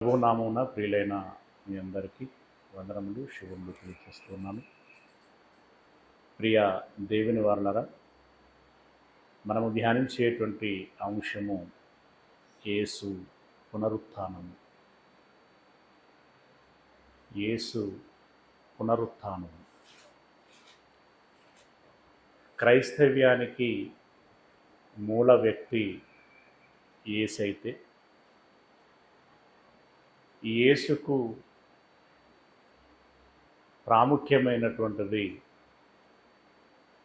ప్రభునామమున ప్రియులైన మీ అందరికీ వందనములు శుభములు తెలియజేస్తున్నాను. ప్రియ దేవుని వారలారా, మనము ధ్యానించేటువంటి అంశము యేసు పునరుత్థానము. యేసు పునరుత్థానము క్రైస్తవ్యానికి మూల వ్యక్తి యేసైతే యేసుకు ప్రాముఖ్యమైనటువంటిది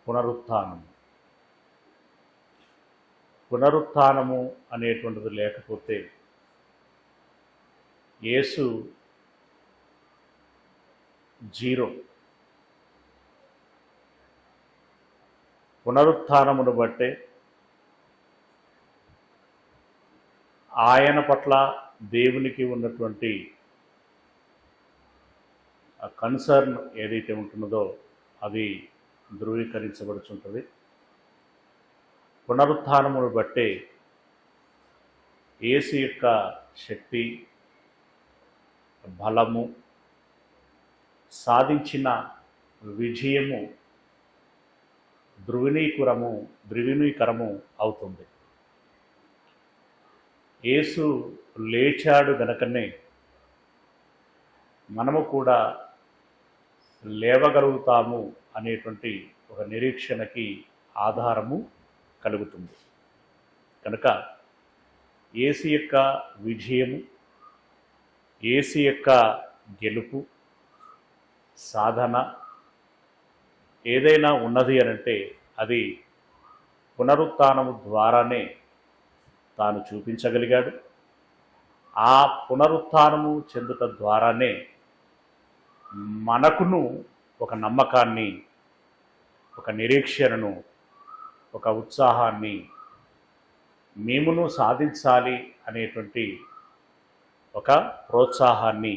పునరుత్థానము. పునరుత్థానము అనేటువంటిది లేకపోతే యేసు జీరో. పునరుత్థానమును బట్టే ఆయన పట్ల దేవునికి ఉన్నటువంటి ఆ కన్సర్న్ ఏదైతే ఉంటున్నదో అది ధృవీకరించబడుచుంటుంది. పునరుత్థానమును బట్టే యేసు యొక్క శక్తి, బలము, సాధించిన విజయము ధృవీకరము అవుతుంది. యేసు లేచాడు గనకనే మనము కూడా లేవగలుగుతాము అనేటువంటి ఒక నిరీక్షణకి ఆధారము కలుగుతుంది. కనుక యేసు యొక్క విజయము, యేసు యొక్క గెలుపు, సాధన ఏదైనా ఉన్నది అనంటే అది పునరుత్థానము ద్వారానే తాను చూపించగలిగాడు. ఆ పునరుత్థానము చెందుట ద్వారానే మనకును ఒక నమ్మకాన్ని, ఒక నిరీక్షణను, ఒక ఉత్సాహాన్ని మేమును సాధించాలి అనేటువంటి ఒక ప్రోత్సాహాన్ని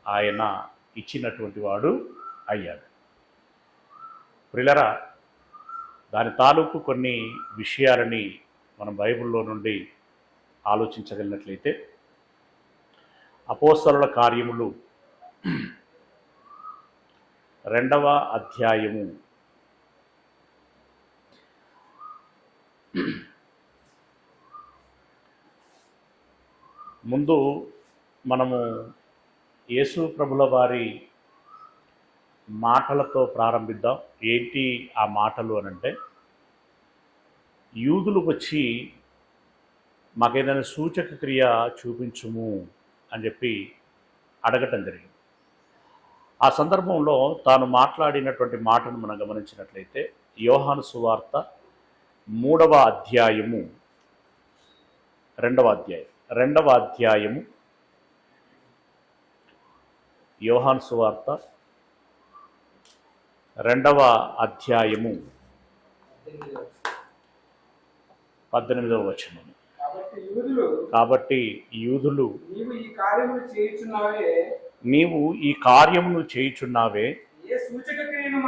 ఆయన ఇచ్చినటువంటి వాడు అయ్యాడు. ప్రియులారా, దాని తాలూకు కొన్ని విషయాలని మనం బైబిల్లో నుండి ఆలోచించగలిగినట్లయితే అపోస్తలుల కార్యములు 2వ అధ్యాయము ముందు మనము యేసు ప్రభుల వారి మాటలతో ప్రారంభిద్దాం. ఏంటి ఆ మాటలు అనంటే, యూదులు వచ్చి మాకేదైనా సూచక క్రియ చూపించుము అని చెప్పి అడగటం జరిగింది. ఆ సందర్భంలో తాను మాట్లాడినటువంటి మాటను మనం గమనించినట్లయితే యోహాను సువార్త 3వ అధ్యాయము 2వ అధ్యాయము యోహాను సువార్త 2వ అధ్యాయము 18వ వచనము. కాబట్టి యూదులు నీవు ఈ కార్యమును చేయుచున్నావే, ఏ సూచక క్రియను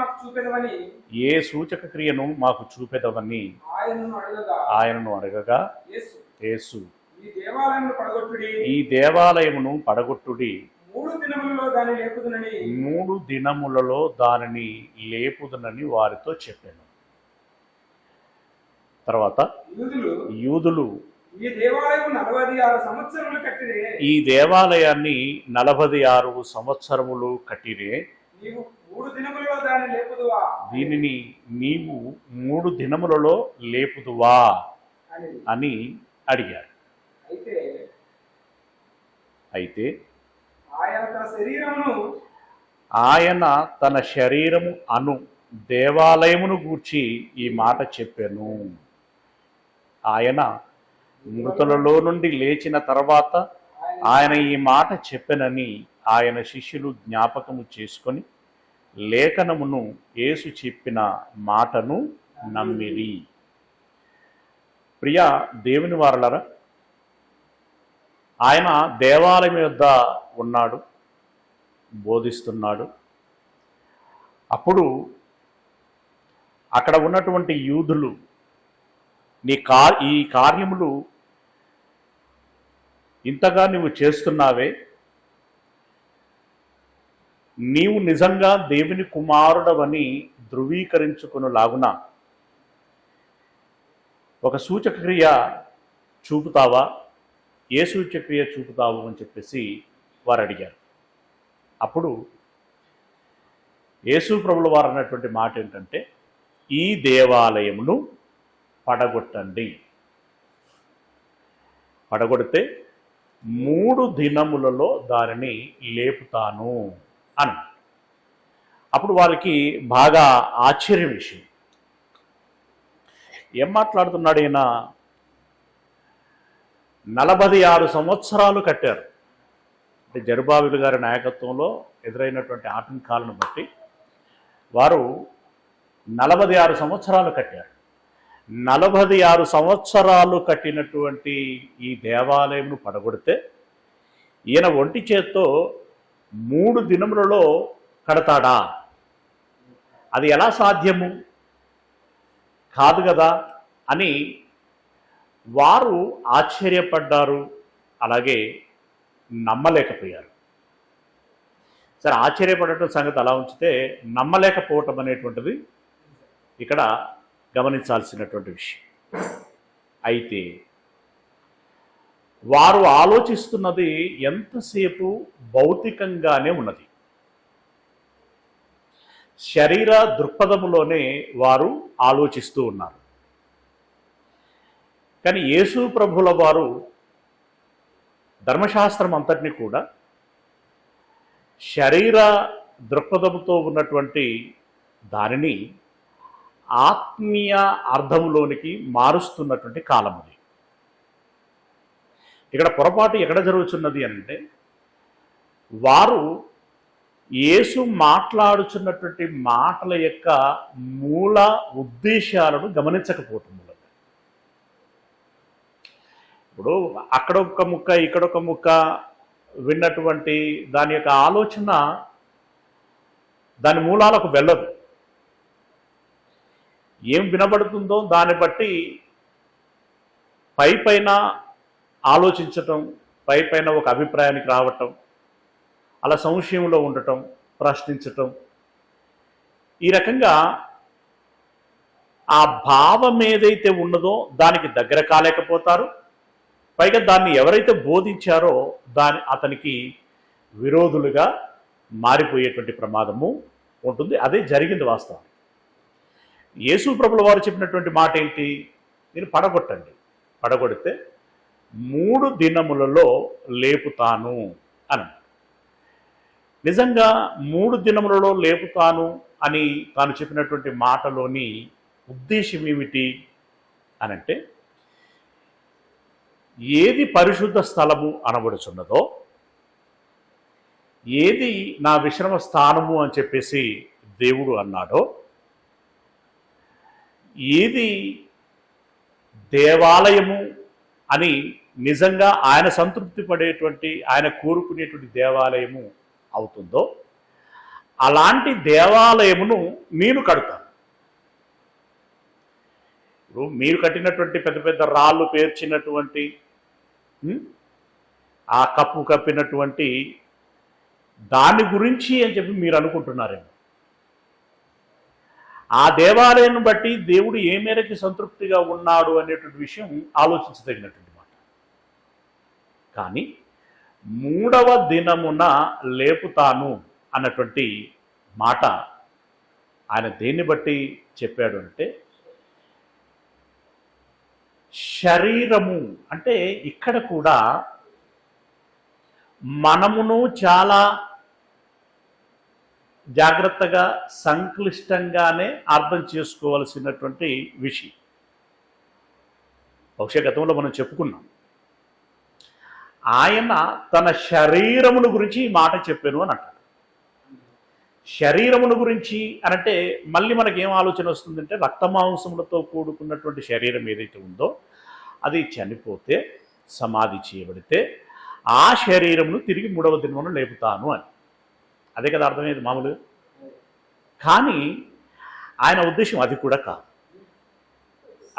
మాకు చూపెదవని ఆయనను అడగగా, యేసు ఈ దేవాలయమును పడగొట్టుడి, 3 దినములలో దానిని లేపుదునని వారితో చెప్పాను. తర్వాత యూదులు ఈ దేవాలయాన్ని 46 సంవత్సరములు కట్టిరే, దీనిని నీవు 3 దినములలో లేపుదువా అని అడిగారు. అయితే ఆయన తన శరీరము అను దేవాలయమును గూర్చి ఈ మాట చెప్పాను. ఆయన మృతులలో నుండి లేచిన తర్వాత ఆయన ఈ మాట చెప్పెనని ఆయన శిష్యులు జ్ఞాపకము చేసుకొని లేఖనమును యేసు చెప్పిన మాటను నమ్మిరి. ప్రియ దేవుని వారలారా, ఆయన దేవాలయం యొద్ద ఉన్నాడు, బోధిస్తున్నాడు. అప్పుడు అక్కడ ఉన్నటువంటి యూదులు ఈ కార్యములు ఇంతగా నువ్వు చేస్తున్నావే, నీవు నిజంగా దేవుని కుమారుడవని ధృవీకరించుకునేలాగున ఒక సూచక్రియ చూపుతావా? ఏ సూచక్రియ చూపుతావు అని చెప్పేసి వారు అడిగారు. అప్పుడు యేసు ప్రభుల వారు అన్నటువంటి మాట ఏంటంటే, ఈ దేవాలయమును పడగొట్టండి, పడగొడితే 3 దినములలో దానిని లేపుతాను అని. అప్పుడు వారికి బాగా ఆశ్చర్యం విషయం. ఏం మాట్లాడుతున్నాడు ఈయన? 46 సంవత్సరాలు కట్టారు. అంటే జెరుబ్బాబెలు గారి నాయకత్వంలో ఎదురైనటువంటి ఆటంకాలను బట్టి వారు 46 సంవత్సరాలు కట్టారు. 46 సంవత్సరాలు కట్టినటువంటి ఈ దేవాలయంను పడగొడితే ఈయన ఒంటి చేత్తో 3 దినములలో కడతాడా? అది ఎలా సాధ్యము? కాదు కదా అని వారు ఆశ్చర్యపడ్డారు, అలాగే నమ్మలేకపోయారు. సరే, ఆశ్చర్యపడటం సంగతి అలా ఉంచితే, నమ్మలేకపోవటం అనేటువంటిది ఇక్కడ గమనించాల్సినటువంటి విషయం. అయితే వారు ఆలోచిస్తున్నది ఎంతసేపు భౌతికంగానే ఉన్నది. శరీర దృక్పథములోనే వారు ఆలోచిస్తూ ఉన్నారు. కానీ యేసు ప్రభుల వారు ధర్మశాస్త్రం అంతటినీ కూడా శరీర దృక్పథముతో ఉన్నటువంటి దానిని ఆత్మీయ అర్థంలోనికి మారుస్తున్నటువంటి కాలం అది. ఇక్కడ పొరపాటు ఎక్కడ జరుగుతున్నది అంటే, వారు యేసు మాట్లాడుచున్నటువంటి మాటల యొక్క మూల ఉద్దేశాలను గమనించకపోతున్నారు. ఇప్పుడు అక్కడొక ముక్క ఇక్కడొక ముక్క విన్నటువంటి దాని యొక్క ఆలోచన దాని మూలాలకు వెళ్ళదు. ఏం వినబడుతుందో దాన్ని బట్టి పైన ఆలోచించటం, పైన ఒక అభిప్రాయానికి రావటం, అలా సంశయంలో ఉండటం, ప్రశ్నించటం, ఈ రకంగా ఆ భావం ఏదైతే ఉన్నదో దానికి దగ్గర కాలేకపోతారు. పైగా దాన్ని ఎవరైతే బోధించారో అతనికి విరోధులుగా మారిపోయేటువంటి ప్రమాదము ఉంటుంది. అదే జరిగింది వాస్తవం. యేసు ప్రభుల వారు చెప్పినటువంటి మాట ఏంటి? నేను పడగొట్టండి, పడగొడితే 3 దినములలో లేపుతాను అని. నిజంగా 3 దినములలో లేపుతాను అని తాను చెప్పినటువంటి మాటలోని ఉద్దేశం ఏమిటి అనంటే, ఏది పరిశుద్ధ స్థలము అనబడుచున్నదో, ఏది నా విశ్రమ స్థానము అని చెప్పేసి దేవుడు అన్నాడో, ఏది దేవాలయము అని నిజంగా ఆయన సంతృప్తి పడేటువంటి, ఆయన కోరుకునేటువంటి దేవాలయము అవుతుందో, అలాంటి దేవాలయమును నేను కడతాను. ఇప్పుడు మీరు కట్టినటువంటి పెద్ద పెద్ద రాళ్ళు పేర్చినటువంటి, ఆ కప్పు కప్పినటువంటి దాని గురించి అని చెప్పి మీరు అనుకుంటున్నారేమో. ఆ దేవాలయాన్ని బట్టి దేవుడు ఏ మేరకు సంతృప్తిగా ఉన్నాడు అనేటువంటి విషయం ఆలోచించదగినటువంటి మాట. కానీ 3వ దినమున లేపుతాను అన్నటువంటి మాట ఆయన దేన్ని బట్టి చెప్పాడు అంటే, శరీరము అంటే ఇక్కడ కూడా మనమును చాలా జాగ్రత్తగా సంక్లిష్టంగానే అర్థం చేసుకోవాల్సినటువంటి విషయం. బహుశా గతంలో మనం చెప్పుకున్నాం, ఆయన తన శరీరమును గురించి ఈ మాట చెప్పాను అని అంటారు. శరీరమును గురించి అనంటే మళ్ళీ మనకేం ఆలోచన వస్తుందంటే, రక్తమాంసములతో కూడుకున్నటువంటి శరీరం ఏదైతే ఉందో అది చనిపోతే, సమాధి చేయబడితే ఆ శరీరమును తిరిగి 3వ దినమున లేపుతాను అని. అదే కదా అర్థమయ్యేది మామూలుగా. కానీ ఆయన ఉద్దేశం అది కూడా కాదు.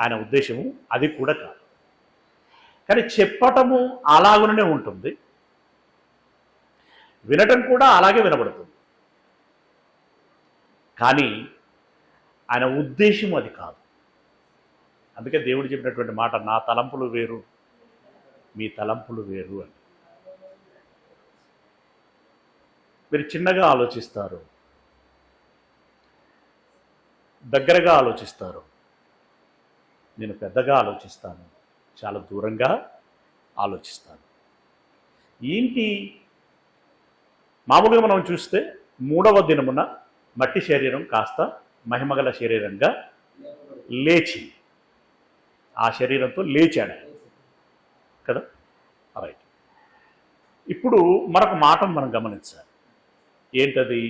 ఆయన ఉద్దేశము అది కూడా కాదు. కానీ చెప్పటము అలాగనే ఉంటుంది, వినటం కూడా అలాగే వినబడుతుంది. కానీ ఆయన ఉద్దేశం అది కాదు. అందుకే దేవుడు చెప్పినటువంటి మాట, నా తలంపులు వేరు మీ తలంపులు వేరు అని. మీరు చిన్నగా ఆలోచిస్తారు, దగ్గరగా ఆలోచిస్తారు, నేను పెద్దగా ఆలోచిస్తాను, చాలా దూరంగా ఆలోచిస్తాను. ఏంటి? మామూలుగా మనం చూస్తే 3వ దినమున మట్టి శరీరం కాస్త మహిమగల శరీరంగా లేచి, ఆ శరీరంతో లేచాడు కదా. రైట్. ఇప్పుడు మరొక మాట మనం గమనించాలి. ఏంటది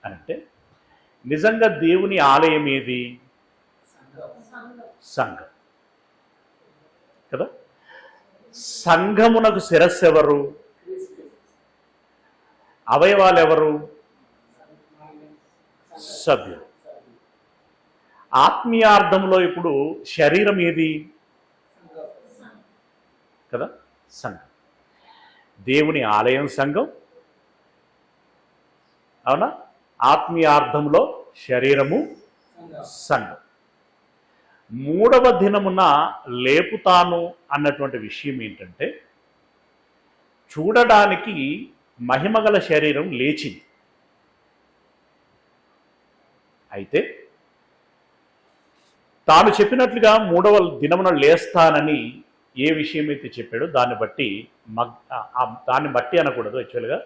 అని అంటే, నిజంగా దేవుని ఆలయం ఏది? సంఘం కదా. సంఘమునకు శిరస్సు ఎవరు? అవయవాలు ఎవరు? సభ్యులు. ఆత్మీయార్థంలో ఇప్పుడు శరీరం ఏది కదా? సంఘం. దేవుని ఆలయం సంఘం, అవునా? ఆత్మీయార్థంలో శరీరము సంఘం. 3వ దినమున లేపుతాను అన్నటువంటి విషయం ఏంటంటే, చూడడానికి మహిమగల శరీరం లేచింది. అయితే తాను చెప్పినట్లుగా 3వ దినమున లేస్తానని ఏ విషయం అయితే చెప్పాడో దాన్ని బట్టి అనకూడదు. యాక్చువల్గా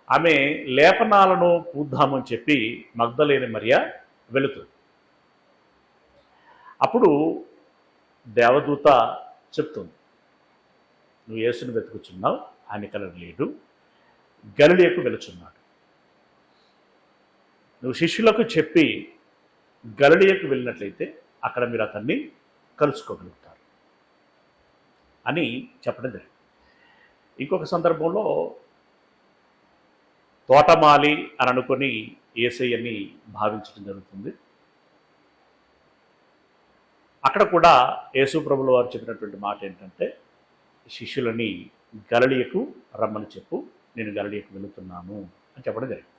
ఆమె లేపనాలను పూద్దామని చెప్పి మగ్దలేని మరియ వెళుతుంది. అప్పుడు దేవదూత చెప్తుంది, నువ్వు యేసుని వెతుకుచున్నావు, ఆయన ఇక్కడ లేడు, గలిలయకు వెళుచున్నాడు. నువ్వు శిష్యులకు చెప్పి గలిలయకు వెళ్ళినట్లయితే అక్కడ మీరు అతన్ని కలుసుకోగలుగుతారు అని చెప్పడం జరిగింది. ఇంకొక సందర్భంలో తోటమాలి అని అనుకొని యేసయ్యని భావించడం జరుగుతుంది. అక్కడ కూడా యేసు ప్రభుల వారు చెప్పినటువంటి మాట ఏంటంటే, శిష్యులని గలిలయకు రమ్మని చెప్పు, నేను గలిలయకు వెళుతున్నాను అని చెప్పడం జరిగింది.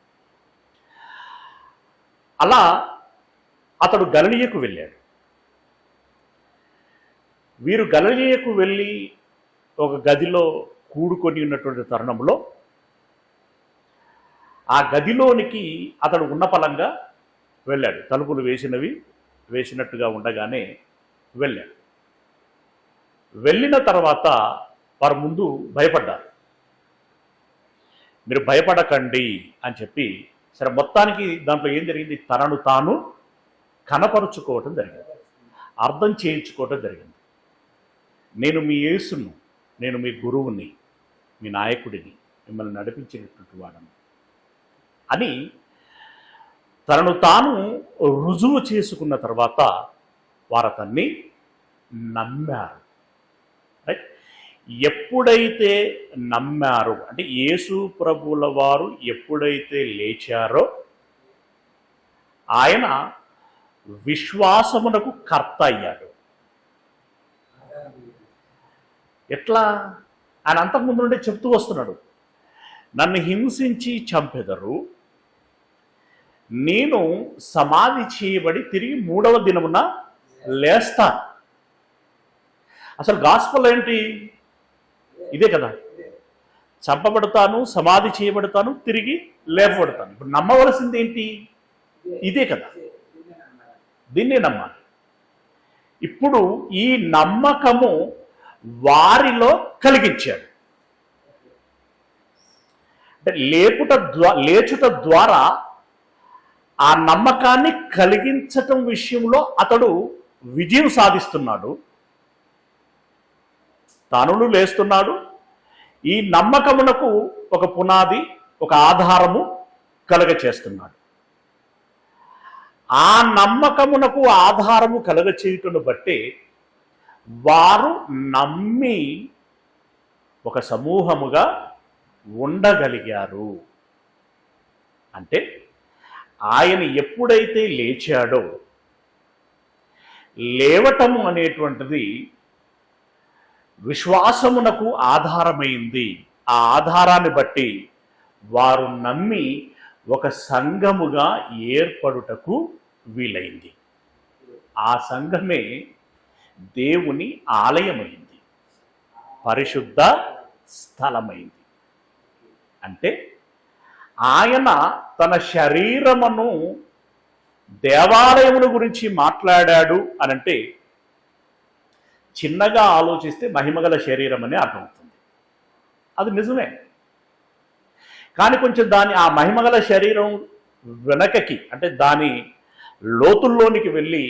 అలా అతడు గలిలయకు వెళ్ళాడు. వీరు గలిలయకు వెళ్ళి ఒక గదిలో కూడుకొని ఉన్నటువంటి తరుణంలో ఆ గదిలోనికి అతడు ఉన్నపలంగా వెళ్ళాడు. తలుపులు వేసినట్టుగా ఉండగానే వెళ్ళాడు. వెళ్ళిన తర్వాత వారు ముందు భయపడ్డారు. మీరు భయపడకండి అని చెప్పి, సరే మొత్తానికి దాంట్లో ఏం జరిగింది? తనను తాను కనపరుచుకోవటం జరిగింది, అర్థం చేయించుకోవటం జరిగింది. నేను మీ యేసును, నేను మీ గురువుని, మీ నాయకుడిని, మిమ్మల్ని నడిపించినటువంటి వాడను అని తనను తాను రుజువు చేసుకున్న తర్వాత వారు అతన్ని నమ్మారు. రైట్. ఎప్పుడైతే నమ్మారో అంటే యేసు ప్రభువుల వారు ఎప్పుడైతే లేచారో ఆయన విశ్వాసమునకు కర్త అయ్యాడు. ఎట్లా? ఆయన అంతకుముందు నుండి చెప్తూ వస్తున్నాడు, నన్ను హింసించి చంపెదరు, నేను సమాధి చేయబడి తిరిగి 3వ దినమున లేస్తాను. అసలు గాస్పల్ ఏంటి? ఇదే కదా. చంపబడతాను, సమాధి చేయబడతాను, తిరిగి లేపబడతాను. ఇప్పుడు నమ్మవలసింది ఏంటి? ఇదే కదా. దీన్నే నమ్మాలి. ఇప్పుడు ఈ నమ్మకము వారిలో కలిగించాడు. అంటే లేచుట ద్వారా ఆ నమ్మకాన్ని కలిగించటం విషయంలో అతడు విజయం సాధిస్తున్నాడు. తాను లేస్తున్నాడు. ఈ నమ్మకమునకు ఒక పునాది, ఒక ఆధారము కలగచేస్తున్నాడు. ఆ నమ్మకమునకు ఆధారము కలగచేయుటను బట్టి వారు నమ్మి ఒక సమూహముగా ఉండగలిగారు. అంటే ఆయన ఎప్పుడైతే లేచాడో, లేవటము అనేటువంటిది విశ్వాసమునకు ఆధారమైంది. ఆ ఆధారాన్ని బట్టి వారు నమ్మి ఒక సంఘముగా ఏర్పడుటకు వీలైంది. ఆ సంఘమే దేవుని ఆలయమైంది, పరిశుద్ధ స్థలమైంది. అంటే ఆయన తన శరీరమును దేవాలయమును గురించి మాట్లాడాడు అనంటే చిన్నగా ఆలోచిస్తే మహిమగల శరీరం అని అర్థమవుతుంది. అది నిజమే. కానీ కొంచెం ఆ మహిమగల శరీరం వెనకకి, అంటే దాని లోతుల్లోనికి వెళ్ళి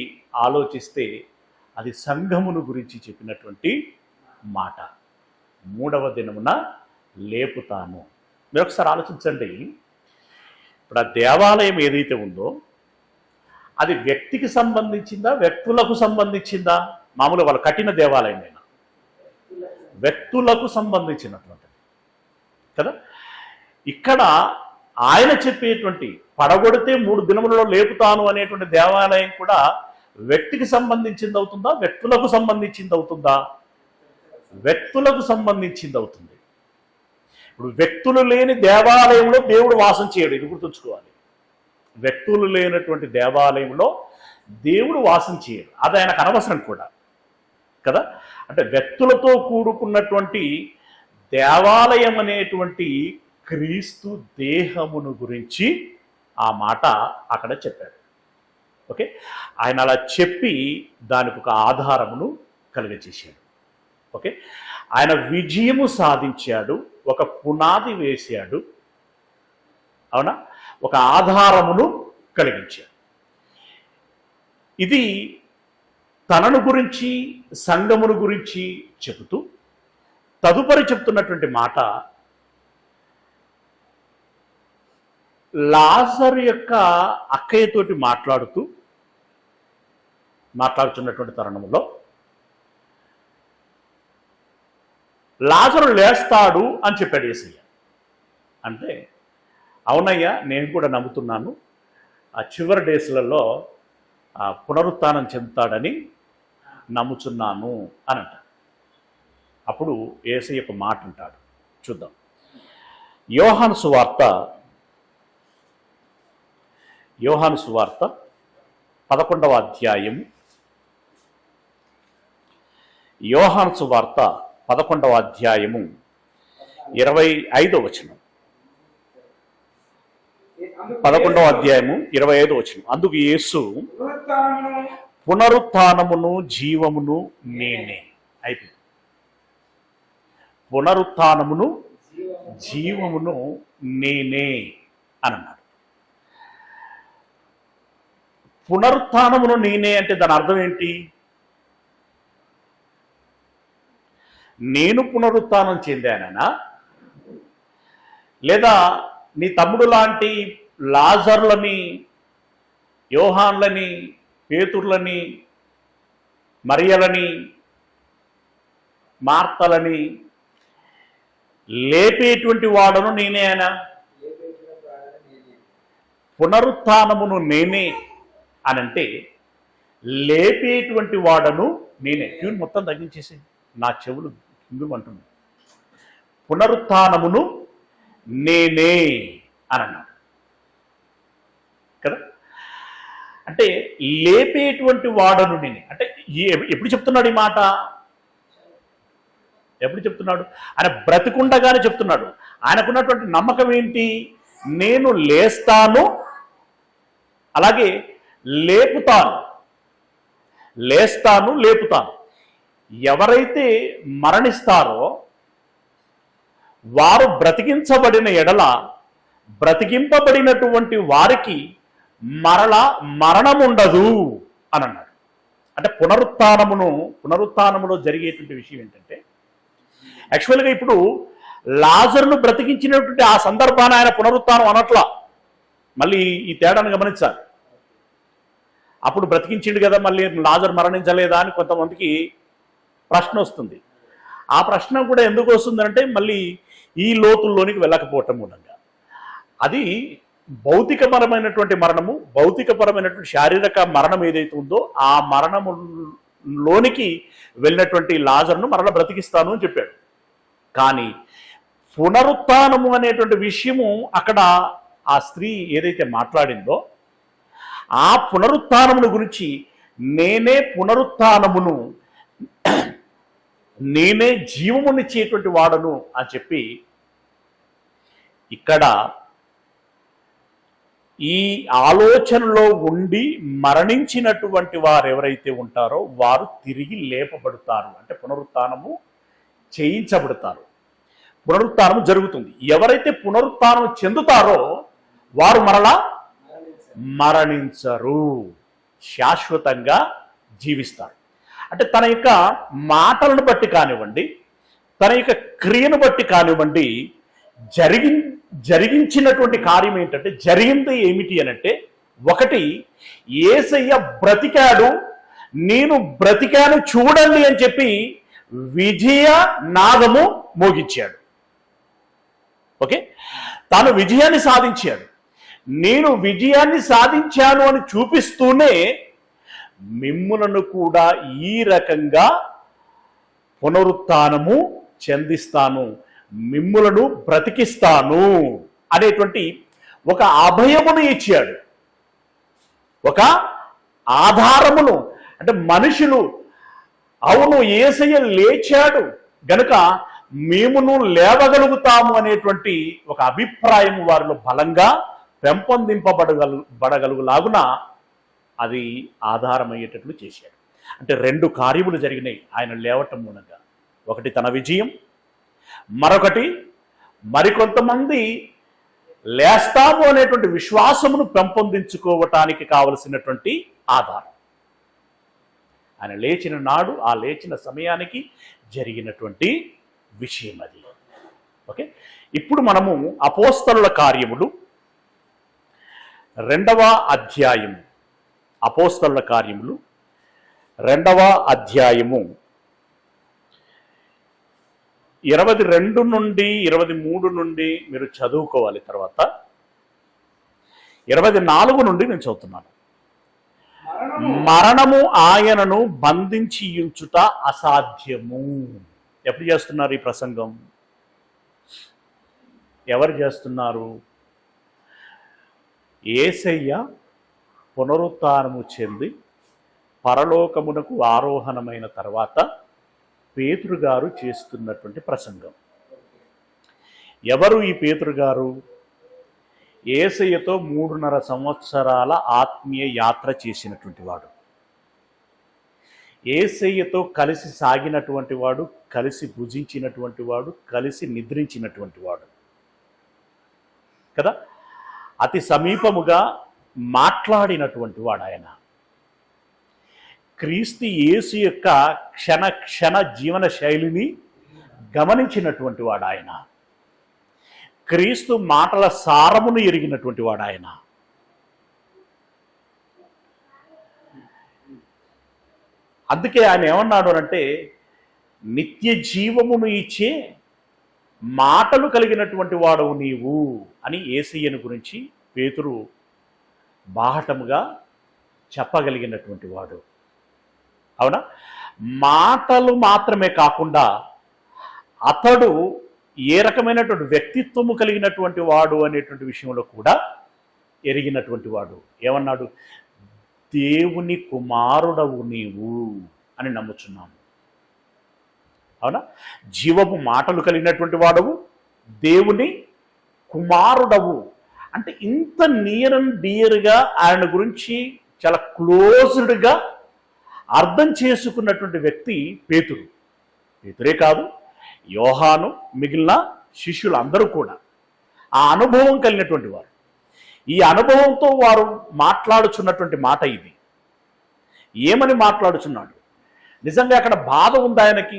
ఆలోచిస్తే అది సంఘమును గురించి చెప్పినటువంటి మాట. 3వ దినమున లేపుతాను. మీరు ఒకసారి ఆలోచించండి. ఇప్పుడు ఆ దేవాలయం ఏదైతే ఉందో అది వ్యక్తికి సంబంధించిందా, వ్యక్తులకు సంబంధించిందా? మామూలుగా వాళ్ళు కట్టిన దేవాలయమైనా వ్యక్తులకు సంబంధించినటువంటిది కదా. ఇక్కడ ఆయన చెప్పేటువంటి పడగొడితే 3 దినములలో లేపుతాను అనేటువంటి దేవాలయం కూడా వ్యక్తికి సంబంధించింది అవుతుందా, వ్యక్తులకు సంబంధించింది అవుతుందా? వ్యక్తులకు సంబంధించింది అవుతుంది. ఇప్పుడు వ్యక్తులు లేని దేవాలయంలో దేవుడు వాసం చేయడు, ఇది గుర్తుంచుకోవాలి. వ్యక్తులు లేనటువంటి దేవాలయంలో దేవుడు వాసం చేయడు, అది ఆయనకు అనవసరం కూడా కదా. అంటే వ్యక్తులతో కూడుకున్నటువంటి దేవాలయం అనేటువంటి క్రీస్తు దేహమును గురించి ఆ మాట అక్కడ చెప్పాడు. ఓకే, ఆయన అలా చెప్పి దానికి ఒక ఆధారమును కలుగజేశాడు. ఓకే, ఆయన విజయము సాధించాడు, ఒక పునాది వేశాడు, అవునా, ఒక ఆధారమును కలిగించాడు. ఇది తనను గురించి సంఘమును గురించి చెబుతూ తదుపరి చెప్తున్నటువంటి మాట లాజరు యొక్క అక్కయ్యతోటి మాట్లాడుతున్నటువంటి తరుణంలో లాజరు లేస్తాడు అని చెప్పాడు యేసయ్య. అంటే అవునయ్యా, నేను కూడా నమ్ముతున్నాను, ఆ చివరి డేస్లలో పునరుత్థానం చెందుతాడని నమ్ముచున్నాను అని అంటాడు. అప్పుడు యేసయ్య ఒక మాట అంటాడు, చూద్దాం. యోహాను సువార్త 11వ అధ్యాయము. యోహాను సువార్త 11వ అధ్యాయము 25వ వచనం. 11వ అధ్యాయము 25వ వచనం. అందుకు యేసు, పునరుత్థానమును జీవమును నేనే. అయిపోయింది. పునరుత్థానమును జీవమును నేనే అని అన్నాడు. పునరుత్థానమును నేనే అంటే దాని అర్థం ఏంటి? నేను పునరుత్థానం చెందానా, లేదా నీ తమ్ముడు లాంటి లాజర్లని, యోహాన్లని, పేతుర్లని, మరియలని, మార్తలని లేపేటువంటి వాడను నేనే అనా? పునరుత్థానమును నేనే అనంటే లేపేటువంటి వాడను నేనే. ట్యూన్ మొత్తం తగ్గించేసి, నా చెవులు కింద అంటున్నాను. పునరుత్థానమును నేనే అని అన్నాడు కదా. అంటే లేపేటువంటి వాడను నేనే అంటే ఎప్పుడు చెప్తున్నాడు ఈ మాట? ఎప్పుడు చెప్తున్నాడు? ఆయన బ్రతికుండగానే చెప్తున్నాడు. ఆయనకున్నటువంటి నమ్మకం ఏంటి? నేను లేస్తాను, అలాగే లేపుతాను. లేపుతాను. ఎవరైతే మరణిస్తారో వారు బ్రతికించబడిన ఎడల బ్రతికింపబడినటువంటి వారికి మరణం ఉండదు అని అన్నాడు. అంటే పునరుత్థానములో జరిగేటువంటి విషయం ఏంటంటే, యాక్చువల్గా ఇప్పుడు లాజరును బ్రతికించినటువంటి ఆ సందర్భాన్ని ఆయన పునరుత్థానం అనట్లా. మళ్ళీ ఈ తేడాను గమనించాలి. అప్పుడు బ్రతికించిండు కదా, మళ్ళీ లాజరు మరణించలేదా అని కొంతమందికి ప్రశ్న వస్తుంది. ఆ ప్రశ్న కూడా ఎందుకు వస్తుందంటే మళ్ళీ ఈ లోతుల్లోనికి వెళ్ళకపోవటం మూలంగా. అది భౌతికపరమైనటువంటి మరణము, భౌతికపరమైనటువంటి శారీరక మరణం ఏదైతే ఉందో ఆ మరణము లోనికి వెళ్ళినటువంటి లాజరును మరల బ్రతికిస్తాను అని చెప్పాడు. కానీ పునరుత్థానము అనేటువంటి విషయము అక్కడ ఆ స్త్రీ ఏదైతే మాట్లాడిందో ఆ పునరుత్థానమును గురించి, నేనే పునరుత్థానమును, నేనే జీవమునిచ్చేటువంటి వాడను అని చెప్పి ఇక్కడ ఈ ఆలోచనలో ఉండి మరణించినటువంటి వారు ఎవరైతే ఉంటారో వారు తిరిగి లేపబడతారు, అంటే పునరుత్థానము చేయించబడతారు, పునరుత్థానం జరుగుతుంది. ఎవరైతే పునరుత్థానం చెందుతారో వారు మరలా మరణించరు, శాశ్వతంగా జీవిస్తారు. అంటే తన యొక్క మాటలను బట్టి కానివ్వండి, తన యొక్క క్రియను బట్టి కానివ్వండి, జరిగించినటువంటి కార్యం ఏంటంటే, జరిగింది ఏమిటి అనంటే, ఒకటి, యేసయ్య బ్రతికాడు, నేను బ్రతికాను చూడండి అని చెప్పి విజయ నాదము మోగించాడు. ఓకే, తాను విజయాన్ని సాధించాడు. నేను విజయాన్ని సాధించాను అని చూపిస్తూనే మిమ్ములను కూడా ఈ రకంగా పునరుత్థానము చెందిస్తాను, మిమ్ములను బ్రతికిస్తాను అనేటువంటి ఒక అభయమును ఇచ్చాడు, ఒక ఆధారమును. అంటే మనుషులు అవును యేసయ్య లేచాడు గనుక మేమును లేవగలుగుతాము అనేటువంటి ఒక అభిప్రాయం వారిలో బలంగా పెంపొందింపబడగలుగులాగున అది ఆధారమయ్యేటట్లు చేశాడు. అంటే రెండు కార్యములు జరిగినాయి ఆయన లేవటం మూలంగా. ఒకటి తన విజయం, మరొకటి మరికొంతమంది లేస్తాము అనేటువంటి విశ్వాసమును పెంపొందించుకోవటానికి కావలసినటువంటి ఆధారం. ఆయన లేచిన నాడు, ఆ లేచిన సమయానికి జరిగినటువంటి విషయం అది. ఓకే, ఇప్పుడు మనము అపోస్తలుల కార్యములు 2వ అధ్యాయము, అపోస్తలుల కార్యములు 2వ అధ్యాయము 22 నుండి 23 నుండి మీరు చదువుకోవాలి. తర్వాత 24 నుండి నేను చదువుతున్నాను. మరణము ఆయనను బంధించి ఉంచుట అసాధ్యము. ఎప్పుడు చేస్తున్నారు ఈ ప్రసంగం? ఎవరు చేస్తున్నారు? యేసయ్య పునరుత్థానము చెంది పరలోకమునకు ఆరోహణమైన తర్వాత పేతురు గారు చేస్తున్నటువంటి ప్రసంగం. ఎవరు ఈ పేతురు గారు? యేసయ్యతో 3.5 సంవత్సరాల ఆత్మీయ యాత్ర చేసినటువంటి వాడు, యేసయ్యతో కలిసి సాగినటువంటి వాడు, కలిసి భుజించినటువంటి వాడు, కలిసి నిద్రించినటువంటి వాడు కదా. అతి సమీపముగా మాట్లాడినటువంటి వాడు ఆయన. క్రీస్తు యేసు యొక్క క్షణ క్షణ జీవన శైలిని గమనించినటువంటి వాడు ఆయన. క్రీస్తు మాటల సారమును ఎరిగినటువంటి వాడు ఆయన. అందుకే ఆయన ఏమన్నాడు అంటే, నిత్య జీవమును ఇచ్చే మాటలు కలిగినటువంటి వాడవు నీవు అని యేసయ్యను గురించి పేతురు బాహటముగా చెప్పగలిగినటువంటి వాడు. అవునా? మాటలు మాత్రమే కాకుండా అతడు ఏ రకమైనటువంటి వ్యక్తిత్వము కలిగినటువంటి వాడు అనేటువంటి విషయంలో కూడా ఎరిగినటువంటి వాడు. ఏమన్నాడు? దేవుని కుమారుడవు నీవు అని నమ్ముచున్నాము. అవునా? జీవము మాటలు కలిగినటువంటి వాడవు, దేవుని కుమారుడవు. అంటే ఇంత నియర్ అండ్ డియర్గా ఆయన గురించి చాలా క్లోజ్డ్గా అర్థం చేసుకున్నటువంటి వ్యక్తి పేతురు. పేతురే కాదు, యోహాను, మిగిలిన శిష్యులు అందరూ కూడా ఆ అనుభవం కలిగినటువంటి వారు. ఈ అనుభవంతో వారు మాట్లాడుచున్నటువంటి మాట ఇది. ఏమని మాట్లాడుచున్నాడు? నిజంగా అక్కడ బాధ ఉంది, ఆయనకి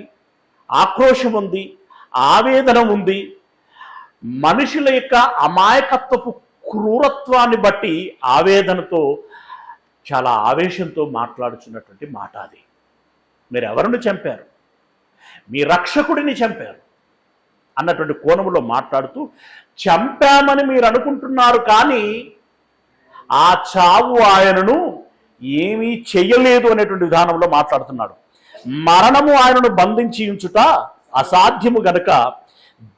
ఆక్రోశం ఉంది, ఆవేదన ఉంది. మనుషుల యొక్క అమాయకత్వపు క్రూరత్వాన్ని బట్టి ఆవేదనతో, చాలా ఆవేశంతో మాట్లాడుచున్నటువంటి మాట అది. మీరు ఎవరిని చంపారు? మీ రక్షకుడిని చంపారు అన్నటువంటి కోణంలో మాట్లాడుతూ, చంపామని మీరు అనుకుంటున్నారు కానీ ఆ చావు ఆయనను ఏమీ చెయ్యలేదు అనేటువంటి విధానంలో మాట్లాడుతున్నాడు. మరణము ఆయనను బంధించి ఉంచుట అసాధ్యము గనుక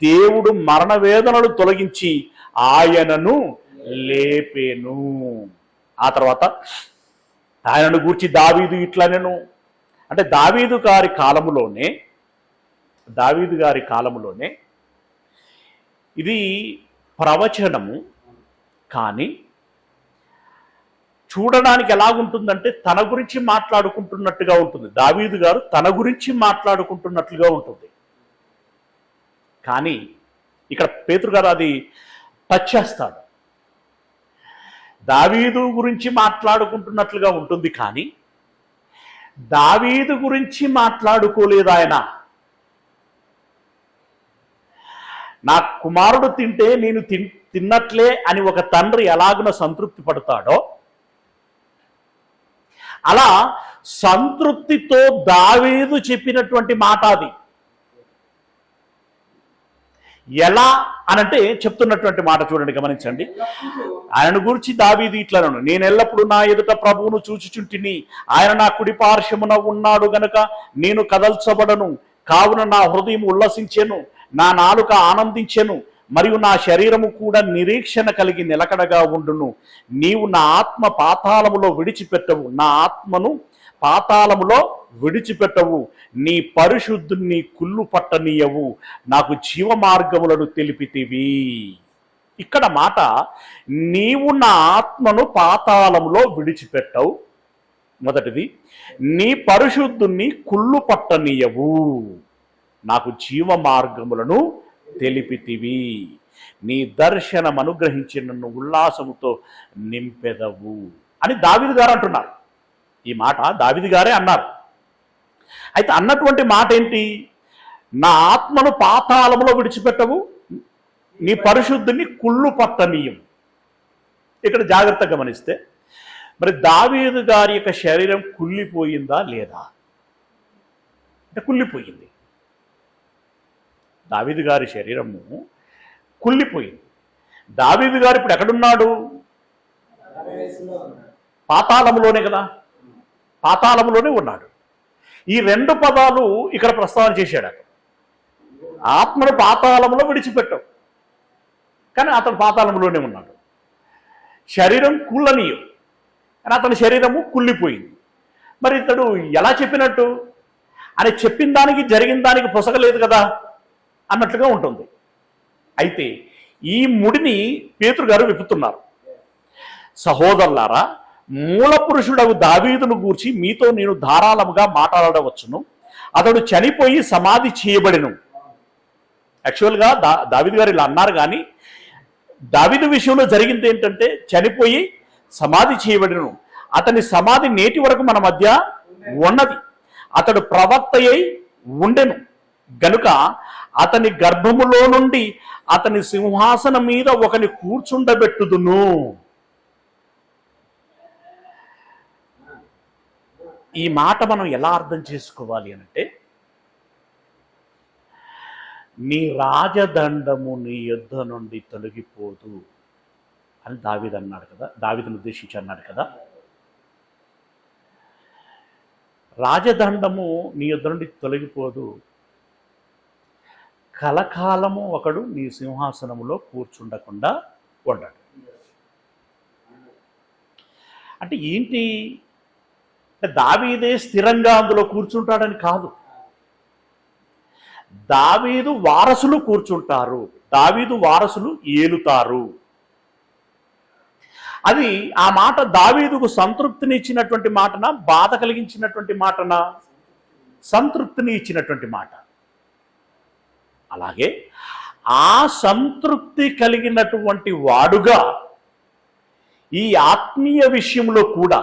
దేవుడు మరణ వేదనలు తొలగించి ఆయనను లేపెను. ఆ తర్వాత ఆయనను గూర్చి దావీదు ఇట్లనెను, అంటే దావీదు గారి కాలములోనే ఇది ప్రవచనము, కానీ చూడడానికి ఎలాగుంటుందంటే తన గురించి మాట్లాడుకుంటున్నట్టుగా ఉంటుంది. దావీదు గారు తన గురించి మాట్లాడుకుంటున్నట్లుగా ఉంటుంది. కానీ ఇక్కడ పేతురు గారు అది టచ్ చేస్తాడు. దావీదు గురించి మాట్లాడుకుంటున్నట్లుగా ఉంటుంది, కానీ దావీదు గురించి మాట్లాడుకోలేదు ఆయన. నా కుమారుడు తింటే నేను తిన్నట్లే అని ఒక తండ్రి ఎలాగున సంతృప్తి పడతాడో అలా సంతృప్తితో దావీదు చెప్పినటువంటి మాట అది. ఎలా అనంటే చెప్తున్నటువంటి మాట చూడండి, గమనించండి. ఆయన గురించి దావీదు ఇట్లనను, నేను ఎల్లప్పుడూ నా ఎదుట ప్రభువును చూచుచుంటిని, ఆయన నా కుడి పార్శ్వమున ఉన్నాడు గనుక నేను కదల్చబడను. కావున నా హృదయం ఉల్లసించెను, నా నాలుక ఆనందించెను, మరియు నా శరీరము కూడా నిరీక్షణ కలిగి నిలకడగా ఉండును. నీవు నా ఆత్మ పాతాళములో విడిచిపెట్టవు, నా ఆత్మను పాతాళములో విడిచిపెట్టవు, నీ పరిశుద్ధుని కుళ్ళు పట్టనీయవు, నాకు జీవ మార్గములను తెలిపితివి. ఇక్కడ మాట, నీవు నా ఆత్మను పాతాళములో విడిచిపెట్టవు, మొదటిది. నీ పరిశుద్ధుని కుళ్ళు పట్టనీయవు, నాకు జీవ మార్గములను తెలిపితివి, నీ దర్శనం అనుగ్రహించి నన్ను ఉల్లాసముతో నింపెదవు అని దావీదు గారు అంటున్నారు. ఈ మాట దావీదు గారే అన్నారు. అయితే అన్నటువంటి మాట ఏంటి? నా ఆత్మను పాతాళములో విడిచిపెట్టవు, నీ పరిశుద్ధిని కుళ్ళు పట్టనీయం. ఇక్కడ జాగ్రత్తగా గమనిస్తే మరి దావీదు గారి యొక్క శరీరం కుళ్ళిపోయిందా లేదా అంటే కుళ్ళిపోయింది. దావీదు గారి శరీరము కుళ్ళిపోయింది. దావీదు గారు ఇప్పుడు ఎక్కడున్నాడు? పాతాళములోనే కదా, పాతాళములోనే ఉన్నాడు. ఈ రెండు పదాలు ఇక్కడ ప్రస్తావన చేశాడు. అతను ఆత్మను పాతాళములో విడిచిపెట్టవు, కానీ అతను పాతాళములోనే ఉన్నాడు. శరీరం కుళ్ళనీయం, కానీ అతని శరీరము కుళ్ళిపోయింది. మరి ఇతడు ఎలా చెప్పినట్టు? అని చెప్పిన దానికి జరిగిన దానికి పొసగలేదు కదా అన్నట్లుగా ఉంటుంది. అయితే ఈ ముడిని పేతురు గారు విప్పుతున్నారు. సహోదరులారా, మూల పురుషుడవు దావీదును గూర్చి మీతో నేను ధారాళముగా మాట్లాడవచ్చును. అతడు చనిపోయి సమాధి చేయబడిను. యాక్చువల్గా దావీదు గారు ఇలా అన్నారు, కానీ దావీదు విషయంలో జరిగింది ఏంటంటే చనిపోయి సమాధి చేయబడిను. అతని సమాధి నేటి వరకు మన మధ్య ఉన్నది. అతడు ప్రవక్త అయి ఉండెను గనుక అతని గర్భములో నుండి అతని సింహాసనం మీద ఒకని కూర్చుండబెట్టుదును. ఈ మాట మనం ఎలా అర్థం చేసుకోవాలి అంటే, నీ రాజదండము నీ యుద్ధ నుండి తొలగిపోదు అని దావీదు అన్నాడు కదా, దావీదును ఉద్దేశించి అన్నాడు కదా. రాజదండము నీ యుద్ధ నుండి తొలగిపోదు, కలకాలము ఒకడు నీ సింహాసనములో కూర్చుండకుండా ఉండడు. అంటే ఏంటి? దావీదే స్థిరంగా అందులో కూర్చుంటాడని కాదు. దావీదు వారసులు కూర్చుంటారు, దావీదు వారసులు ఏలుతారు. అది ఆ మాట దావీదుకు సంతృప్తిని ఇచ్చినటువంటి మాటనా, బాధ కలిగించినటువంటి మాటనా? సంతృప్తిని ఇచ్చినటువంటి మాట. అలాగే ఆ సంతృప్తి కలిగినటువంటి వాడుగా ఈ ఆత్మీయ విషయంలో కూడా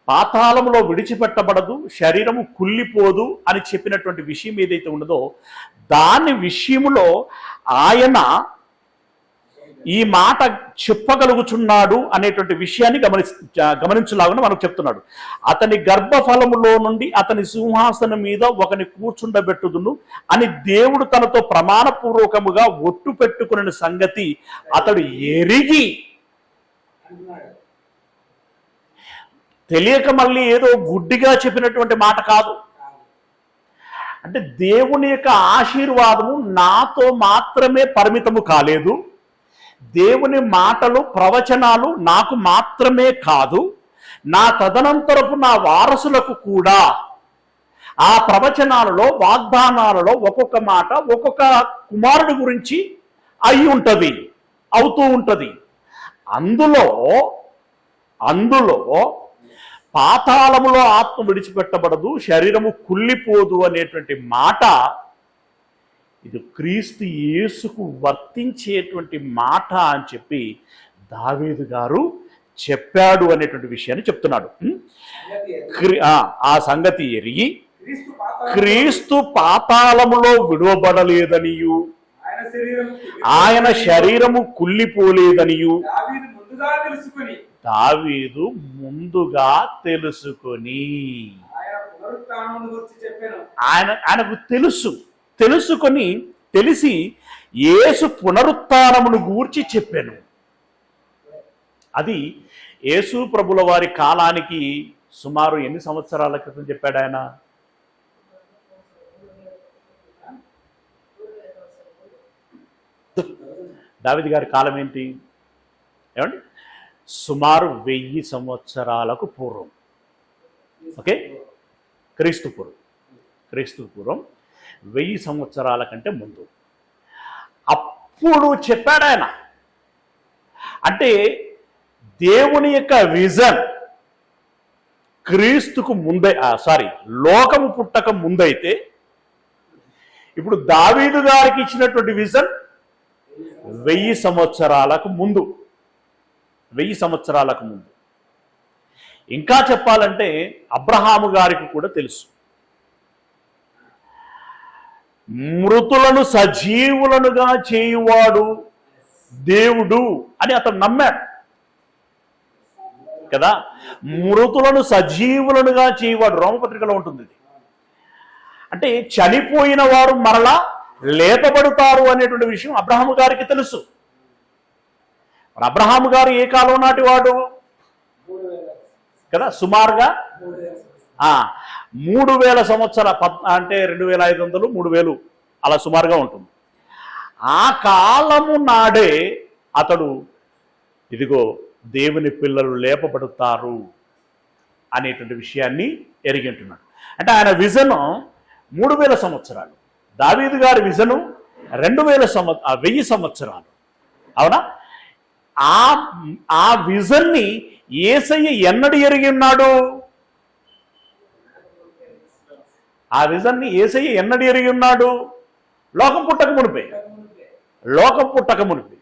పాతాళములో విడిచిపెట్టబడదు, శరీరము కుళ్ళిపోదు అని చెప్పినటువంటి విషయం ఏదైతే ఉన్నదో దాని విషయంలో ఆయన ఈ మాట చెప్పగలుగుచున్నాడు అనేటువంటి విషయాన్ని గమనించలాగా మనకు చెప్తున్నాడు. అతని గర్భఫలములో నుండి అతని సింహాసనం మీద ఒకని కూర్చుండబెట్టుదును అని దేవుడు తనతో ప్రమాణపూర్వకముగా ఒట్టు పెట్టుకునే సంగతి అతడు ఎరిగి తెలియక మళ్ళీ ఏదో గుడ్డిగా చెప్పినటువంటి మాట కాదు. అంటే దేవుని యొక్క ఆశీర్వాదము నాతో మాత్రమే పరిమితము కాలేదు. దేవుని మాటలు, ప్రవచనాలు నాకు మాత్రమే కాదు, నా తదనంతరపు నా వారసులకు కూడా ఆ ప్రవచనాలలో, వాగ్దానాలలో ఒక్కొక్క మాట ఒక్కొక్క కుమారుడి గురించి అయి ఉంటుంది, అవుతూ ఉంటుంది. అందులో పాతాళములో ఆత్మ విడిచిపెట్టబడదు, శరీరము కుళ్ళిపోదు అనేటువంటి మాట ఇది క్రీస్తు యేసుకు వర్తించేటువంటి మాట అని చెప్పి దావీదు గారు చెప్పాడు అనేటువంటి విషయాన్ని చెప్తున్నాడు. ఆ సంగతి ఎరిగి క్రీస్తు పాతాళములో విడువబడలేదనియు ఆయన శరీరము కుళ్ళిపోలేదనియు దావీదు ముందుగా తెలుసుకొని ఆయనకు తెలిసి యేసు పునరుత్థానమును గూర్చి చెప్పాను. అది యేసు ప్రభుల వారి కాలానికి సుమారు ఎన్ని సంవత్సరాల క్రితం చెప్పాడు ఆయన? దావీదు గారి కాలం ఏంటి ఏమండి? సుమారు 1000 సంవత్సరాలకు పూర్వం. ఓకే, క్రీస్తు పూర్వం 1000 సంవత్సరాల కంటే ముందు అప్పుడు చెప్పాడు ఆయన. అంటే దేవుని యొక్క విజన్ క్రీస్తుకు ముందే, లోకము పుట్టక ముందైతే, ఇప్పుడు దావీదు గారికి ఇచ్చినటువంటి విజన్ 1000 సంవత్సరాలకు ముందు. 1000 సంవత్సరాలకు ముందు. ఇంకా చెప్పాలంటే అబ్రహాము గారికి కూడా తెలుసు. మృతులను సజీవులనుగా చేయువాడు దేవుడు అని అతను నమ్మాడు కదా. మృతులను సజీవులనుగా చేయువాడు రోమపత్రికలో ఉంటుంది. అంటే చనిపోయిన వారు మరలా లేపబడతారు అనేటువంటి విషయం అబ్రహాము గారికి తెలుసు. అబ్రహాము గారు ఏ కాలం నాటి వాడు కదా? సుమారుగా 3000 సంవత్సరాల, అంటే 2500, 3000 అలా సుమారుగా ఉంటుంది. ఆ కాలము నాడే అతడు ఇదిగో దేవుని పిల్లలు లేపబడతారు అనేటువంటి విషయాన్ని ఎరిగింటున్నాడు. అంటే ఆయన విజను 3000 సంవత్సరాలు, దావీదు గారి విజను 1000 సంవత్సరాలు. అవునా? ఆ విజన్ని యేసయ్య ఎన్నడు ఎరిగి ఉన్నాడు? ఆ విజన్ని యేసయ్య ఎన్నడు ఎరిగి ఉన్నాడు? లోకం పుట్టక మునిపే.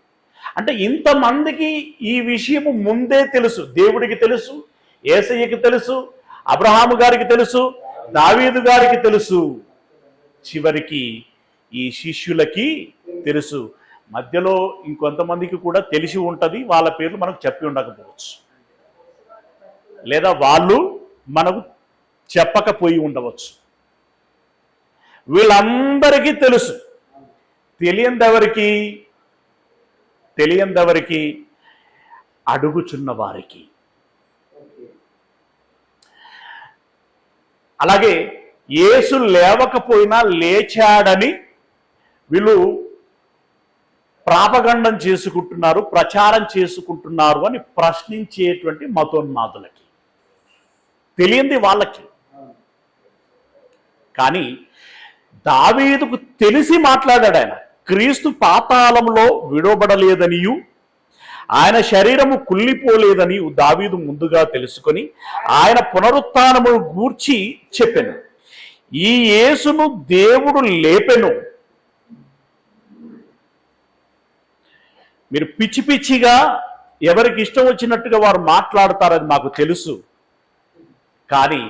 అంటే ఇంతమందికి ఈ విషయము ముందే తెలుసు. దేవుడికి తెలుసు, యేసయ్యకి తెలుసు, అబ్రహాము గారికి తెలుసు, దావీదు గారికి తెలుసు, చివరికి ఈ శిష్యులకి తెలుసు. మధ్యలో ఇంకొంతమందికి కూడా తెలిసి ఉంటుంది, వాళ్ళ పేర్లు మనకు చెప్పి ఉండకపోవచ్చు, లేదా వాళ్ళు మనకు చెప్పకపోయి ఉండవచ్చు. వీళ్ళందరికీ తెలుసు. తెలియందెవరికి? అడుగుచున్న వారికి. అలాగే యేసు లేవకపోయినా లేచాడని వీళ్ళు ప్రాపగండం చేసుకుంటున్నారు, ప్రచారం చేసుకుంటున్నారు అని ప్రశ్నించేటువంటి మతోన్మాదులకి. తెలియంది వాళ్ళకి. కానీ దావీదుకు తెలిసి మాట్లాడాడు ఆయన. క్రీస్తు పాతాళంలో విడవబడలేదనియు ఆయన శరీరము కుళ్ళిపోలేదని దావీదు ముందుగా తెలుసుకొని ఆయన పునరుత్థానము గూర్చి చెప్పెను. ఈ యేసును దేవుడు లేపెను. మీరు పిచ్చి పిచ్చిగా ఎవరికి ఇష్టం వచ్చినట్టుగా వారు మాట్లాడతారని మాకు తెలుసు. కానీ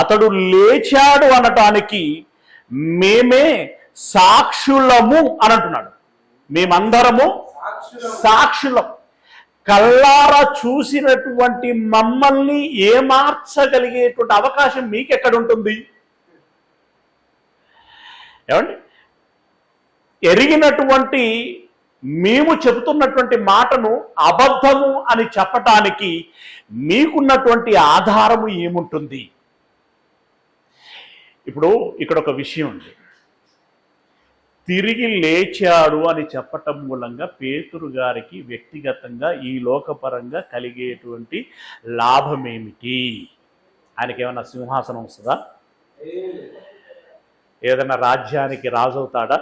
అతడు లేచాడు అనటానికి మేమే సాక్షులము అని అంటున్నాడు. మేమందరము సాక్షులం. కళ్ళారా చూసినటువంటి మమ్మల్ని ఏమార్చగలిగేటువంటి అవకాశం మీకెక్కడుంటుంది? ఏమండి? ఎరిగినటువంటి మేము చెబుతున్నటువంటి మాటను అబద్ధము అని చెప్పటానికి మీకున్నటువంటి ఆధారము ఏముంటుంది? ఇప్పుడు ఇక్కడ ఒక విషయం ఉంది. తిరిగి లేచాడు అని చెప్పటం మూలంగా పేతురు గారికి వ్యక్తిగతంగా ఈ లోకపరంగా కలిగేటువంటి లాభమేమిటి? ఆయనకి ఏమైనా సింహాసనం వస్తుందా? ఏదైనా రాజ్యానికి రాజు అవుతాడా?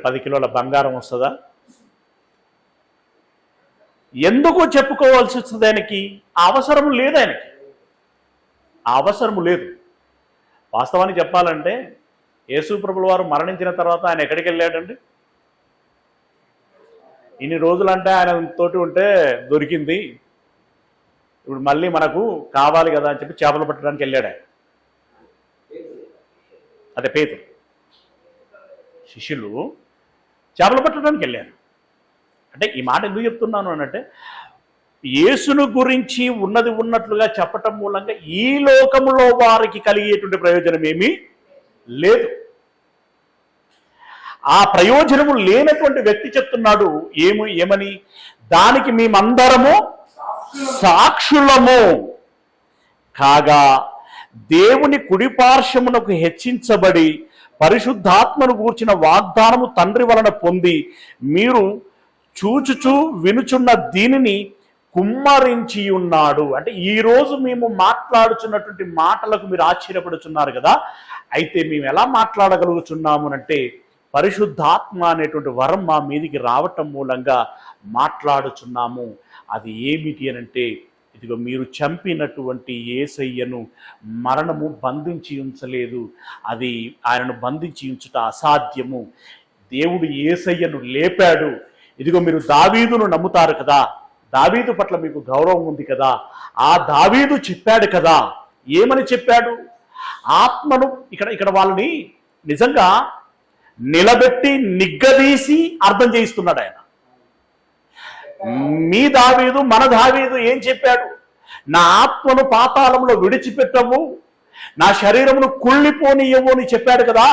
10 కిలోల బంగారం వస్తుందా? ఎందుకు చెప్పుకోవాల్సి వస్తుంది? ఆయనకి అవసరం లేదు. ఆయనకి అవసరము లేదు. వాస్తవానికి చెప్పాలంటే యేసు ప్రభుల వారు మరణించిన తర్వాత ఆయన ఎక్కడికి వెళ్ళాడండి? ఇన్ని రోజులంటే ఆయన తోటి ఉంటే దొరికింది, ఇప్పుడు మళ్ళీ మనకు కావాలి కదా అని చెప్పి చేపలు పట్టడానికి వెళ్ళాడు ఆయన. అదే పేతురు శిష్యులు చేపలు పట్టడానికి వెళ్ళారు. అంటే ఈ మాట ఎందుకు చెప్తున్నాను అనంటే, యేసును గురించి ఉన్నది ఉన్నట్లుగా చెప్పటం మూలంగా ఈ లోకములో వారికి కలిగేటువంటి ప్రయోజనం ఏమీ లేదు. ఆ ప్రయోజనము లేనటువంటి వ్యక్తి చెప్తున్నాడు ఏమని? దానికి మేమందరము సాక్షులము కాగా దేవుని కుడిపార్శ్వమునకు హెచ్చించబడి పరిశుద్ధాత్మను గూర్చిన వాగ్దానము తండ్రి వలన పొంది మీరు చూచుచూ వినుచున్న దీనిని కుమ్మరించి ఉన్నాడు. అంటే ఈరోజు మేము మాట్లాడుచున్నటువంటి మాటలకు మీరు ఆశ్చర్యపడుచున్నారు కదా. అయితే మేము ఎలా మాట్లాడగలుగుతున్నాము అంటే, పరిశుద్ధాత్మ అనేటువంటి వరం మా మీదికి రావటం మూలంగా మాట్లాడుచున్నాము. అది ఏమిటి అనంటే, ఇదిగో మీరు చంపినటువంటి యేసయ్యను మరణము బంధించి ఉంచలేదు, అది ఆయనను బంధించి ఉంచుట అసాధ్యము. దేవుడు యేసయ్యను లేపాడు. ఇదిగో మీరు దావీదును నమ్ముతారు కదా, దావీదు పట్ల మీకు గౌరవం ఉంది కదా, ఆ దావీదు చెప్పాడు కదా. ఏమని చెప్పాడు? ఆత్మను ఇక్కడ వాళ్ళని నిజంగా నిలబెట్టి నిగ్గదీసి అర్థం చేయిస్తున్నాడు ఆయన. మీ దావీదు, మన దావీదు ఏం చెప్పాడు? నా ఆత్మను పాతాళంలో విడిచిపెట్టవు, నా శరీరమును కుళ్ళిపోనియవు అని చెప్పాడు కదా.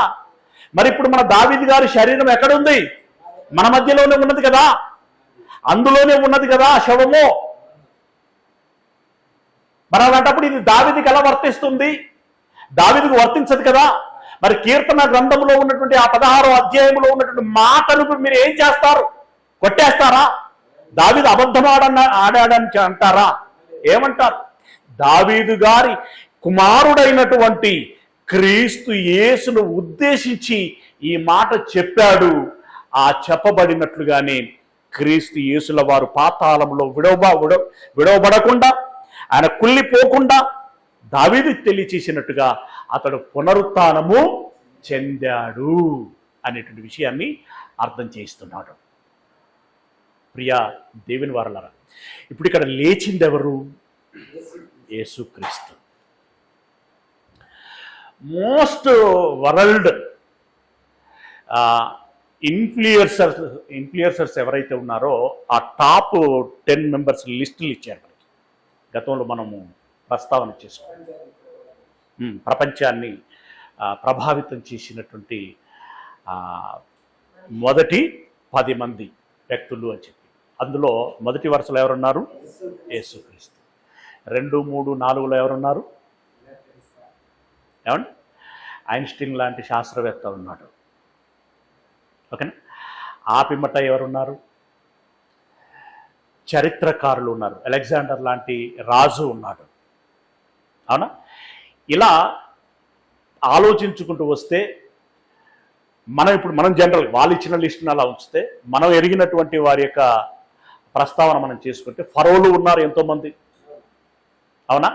మరి ఇప్పుడు మన దావీదు గారి శరీరం ఎక్కడుంది? మన మధ్యలోనే ఉన్నది కదా, అందులోనే ఉన్నది కదా శవము. మరి అలాంటప్పుడు ఇది దావీదుకి ఎలా వర్తిస్తుంది? దావీదుకు వర్తించదు కదా. మరి కీర్తన గ్రంథంలో ఉన్నటువంటి ఆ 16వ అధ్యాయంలో ఉన్నటువంటి మాటలు మీరు ఏం చేస్తారు? కొట్టేస్తారా? దావీదు అబద్ధం ఆడాడని అంటారా? ఏమంటారు? దావీదు గారి కుమారుడైనటువంటి క్రీస్తు యేసును ఉద్దేశించి ఈ మాట చెప్పాడు. ఆ చెప్పబడినట్లుగానే క్రీస్తు యేసుల వారు పాతాళంలో విడవబడకుండా, ఆయన కుళ్ళిపోకుండా దావీదు తెలియచేసినట్టుగా అతడు పునరుత్థానము చెందాడు అనేటువంటి విషయాన్ని అర్థం చేస్తున్నాడు. ప్రియా దేవుని వారలారా, ఇప్పుడు ఇక్కడ లేచింది ఎవరు? యేసుక్రీస్తు. మోస్ట్ వరల్డ్ ఇన్ఫ్లుయెన్సర్స్ ఎవరైతే ఉన్నారో ఆ టాప్ 10 మెంబర్స్ లిస్టులు ఇచ్చారు మనకి. గతంలో మనము ప్రస్తావన చేసుకున్నాం. ప్రపంచాన్ని ప్రభావితం చేసినటువంటి మొదటి 10 మంది వ్యక్తులు అని చెప్పి, అందులో మొదటి వరుసలో ఎవరున్నారు? యేసుక్రీస్తు. 2, 3, 4లో ఎవరున్నారు? ఏమండి? ఐన్స్టీన్ లాంటి శాస్త్రవేత్త ఉన్నాడు. ఓకేనా? ఆ పిమ్మట ఎవరున్నారు? చరిత్రకారులు ఉన్నారు. అలెగ్జాండర్ లాంటి రాజు ఉన్నాడు. అవునా? ఇలా ఆలోచించుకుంటూ వస్తే మనం జనరల్ వాళ్ళు ఇచ్చిన లిస్టును అలా ఉంచితే, మనం ఎరిగినటువంటి వారి యొక్క ప్రస్తావన మనం చేసుకుంటే, ఫరోలు ఉన్నారు ఎంతోమంది. అవునా?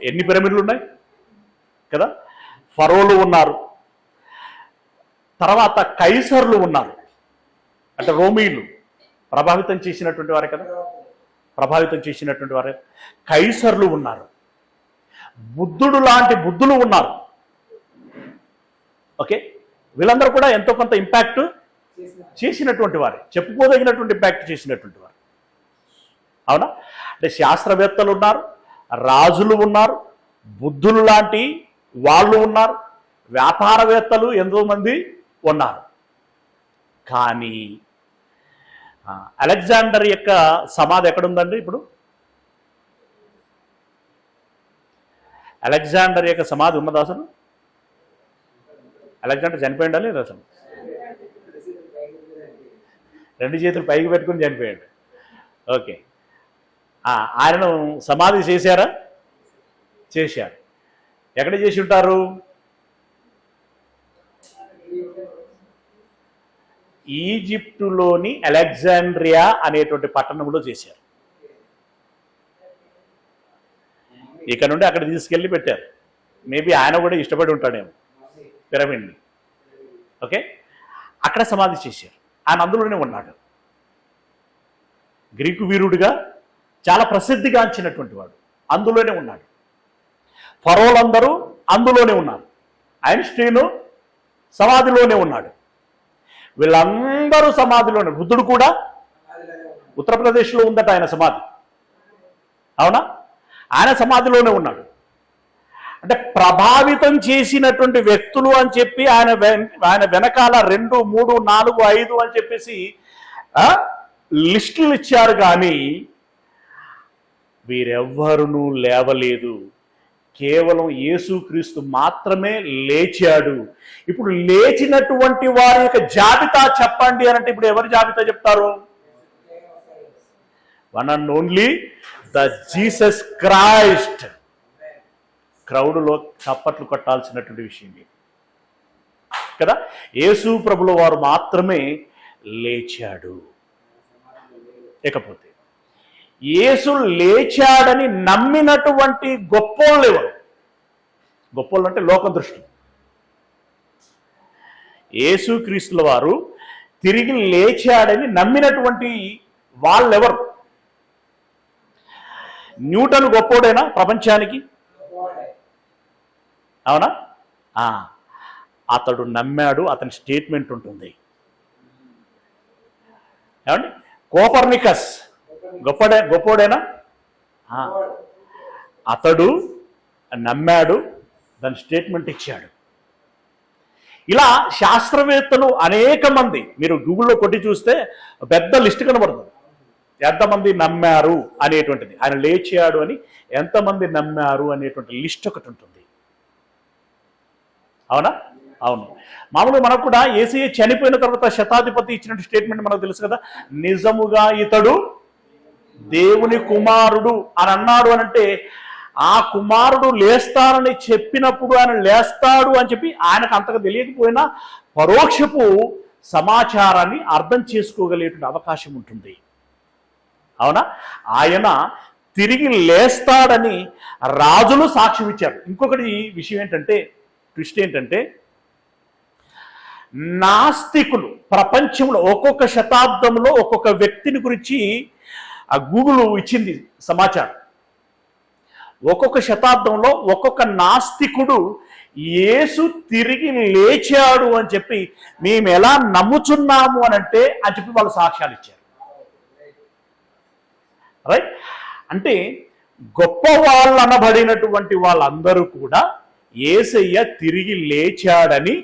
ఎన్ని పిరమిడ్లు ఉన్నాయి కదా? ఫరోలు ఉన్నారు. తర్వాత కైసర్లు ఉన్నారు, అంటే రోమీలు ప్రభావితం చేసినటువంటి వారే కదా, ప్రభావితం చేసినటువంటి వారే. కైసర్లు ఉన్నారు. బుద్ధుడు లాంటి బుద్ధులు ఉన్నారు. ఓకే, వీళ్ళందరూ కూడా ఎంతో కొంత ఇంపాక్ట్ చేసినటువంటి వారే, చెప్పుకోదగినటువంటి ఇంపాక్ట్ చేసినటువంటి వారు. అవునా? అంటే శాస్త్రవేత్తలు ఉన్నారు, రాజులు ఉన్నారు, బుద్ధులు లాంటి వాళ్ళు ఉన్నారు, వ్యాపారవేత్తలు ఎంతో మంది ఉన్నారు. కానీ అలెగ్జాండర్ యొక్క సమాధి ఎక్కడుందండి ఇప్పుడు? అలెగ్జాండర్ యొక్క సమాధి ఉన్నదా అసలు? అలెగ్జాండర్ చనిపోయిందా లేదు అసలు? రెండు చేతులు పైకి పెట్టుకుని చనిపోయాడు. ఓకే, ఆయనను సమాధి చేశారా? చేశారు. ఎక్కడ చేసి ఉంటారు? ఈజిప్టులోని అలెగ్జాండ్రియా అనేటువంటి పట్టణంలో చేశారు. ఇక్కడ నుండి అక్కడ తీసుకెళ్ళి పెట్టారు. మేబీ ఆయన కూడా ఇష్టపడి ఉంటాడేమో పిరమిడ్ని. ఓకే, అక్కడ సమాధి చేశారు. ఆయన అందులోనే ఉన్నాడు. గ్రీకు వీరుడిగా చాలా ప్రసిద్ధిగాంచినటువంటి వాడు అందులోనే ఉన్నాడు. ఫరోలందరూ అందులోనే ఉన్నారు. ఐన్స్టీను సమాధిలోనే ఉన్నాడు. వీళ్ళందరూ సమాధిలోనే. బుద్ధుడు కూడా ఉత్తరప్రదేశ్లో ఉందట ఆయన సమాధి. అవునా? ఆయన సమాధిలోనే ఉన్నాడు. అంటే ప్రభావితం చేసినటువంటి వ్యక్తులు అని చెప్పి ఆయన వెనకాల 2, 3, 4, 5 అని చెప్పేసి లిస్టులు ఇచ్చారు. కానీ వీరెవ్వరూ లేవలేదు. కేవలం యేసుక్రీస్తు మాత్రమే లేచాడు. ఇప్పుడు లేచినటువంటి వారి యొక్క జాబితా చెప్పండి అని అంటే ఇప్పుడు ఎవరి జాబితా చెప్తారు? One and only the Jesus Christ. క్రౌడ్లో చప్పట్లు కొట్టాల్సినటువంటి విషయం కదా. యేసు ప్రభుల వారు మాత్రమే లేచాడు. ఇకపోతే యేసు లేచాడని నమ్మినటువంటి గొప్పోళ్ళు ఎవరు? గొప్పోళ్ళు అంటే లోక దృష్టి. యేసుక్రీస్తుల వారు తిరిగి లేచాడని నమ్మినటువంటి వాళ్ళెవరు? న్యూటన్ గొప్పోడేనా ప్రపంచానికి? అవునా? అతడు నమ్మాడు. అతని స్టేట్మెంట్ ఉంటుంది. ఏమండి? కోపర్నికస్ గొప్పోడేనా? అతడు నమ్మాడు, దాని స్టేట్మెంట్ ఇచ్చాడు. ఇలా శాస్త్రవేత్తలు అనేక మంది, మీరు గూగుల్లో కొట్టి చూస్తే పెద్ద లిస్ట్ కనబడుతుంది. ఎంతమంది నమ్మారు అనేటువంటిది. ఆయన లేచాడు అని ఎంతమంది నమ్మారు అనేటువంటి లిస్ట్ ఒకటి ఉంటుంది. అవునా? అవును. మామూలుగా మనకు కూడా యేసయ్య చనిపోయిన తర్వాత శతాధిపతి ఇచ్చినట్టు స్టేట్మెంట్ మనకు తెలుసు కదా. నిజముగా ఇతడు దేవుని కుమారుడు అని అన్నాడు అనంటే ఆ కుమారుడు లేస్తానని చెప్పినప్పుడు ఆయన లేస్తాడు అని చెప్పి ఆయనకు అంతగా తెలియకపోయినా పరోక్షపు సమాచారాన్ని అర్థం చేసుకోగలిగేటువంటి అవకాశం ఉంటుంది. అవునా? ఆయన తిరిగి లేస్తాడని రాజులు సాక్ష్యం ఇచ్చారు. ఇంకొకటి విషయం ఏంటంటే, ట్విస్ట్ ఏంటంటే, నాస్తికులు ప్రపంచంలో ఒక్కొక్క శతాబ్దంలో ఒక్కొక్క వ్యక్తిని గురించి ఆ గూగుల్ ఇచ్చింది సమాచారం. ఒక్కొక్క శతాబ్దంలో ఒక్కొక్క నాస్తికుడు యేసు తిరిగి లేచాడు అని చెప్పి మేము ఎలా నమ్ముచున్నాము అని చెప్పి వాళ్ళు సాక్ష్యాలు ఇచ్చారు. రైట్? అంటే గొప్ప వాళ్ళు అనబడినటువంటి వాళ్ళందరూ కూడా యేసయ్య తిరిగి లేచాడని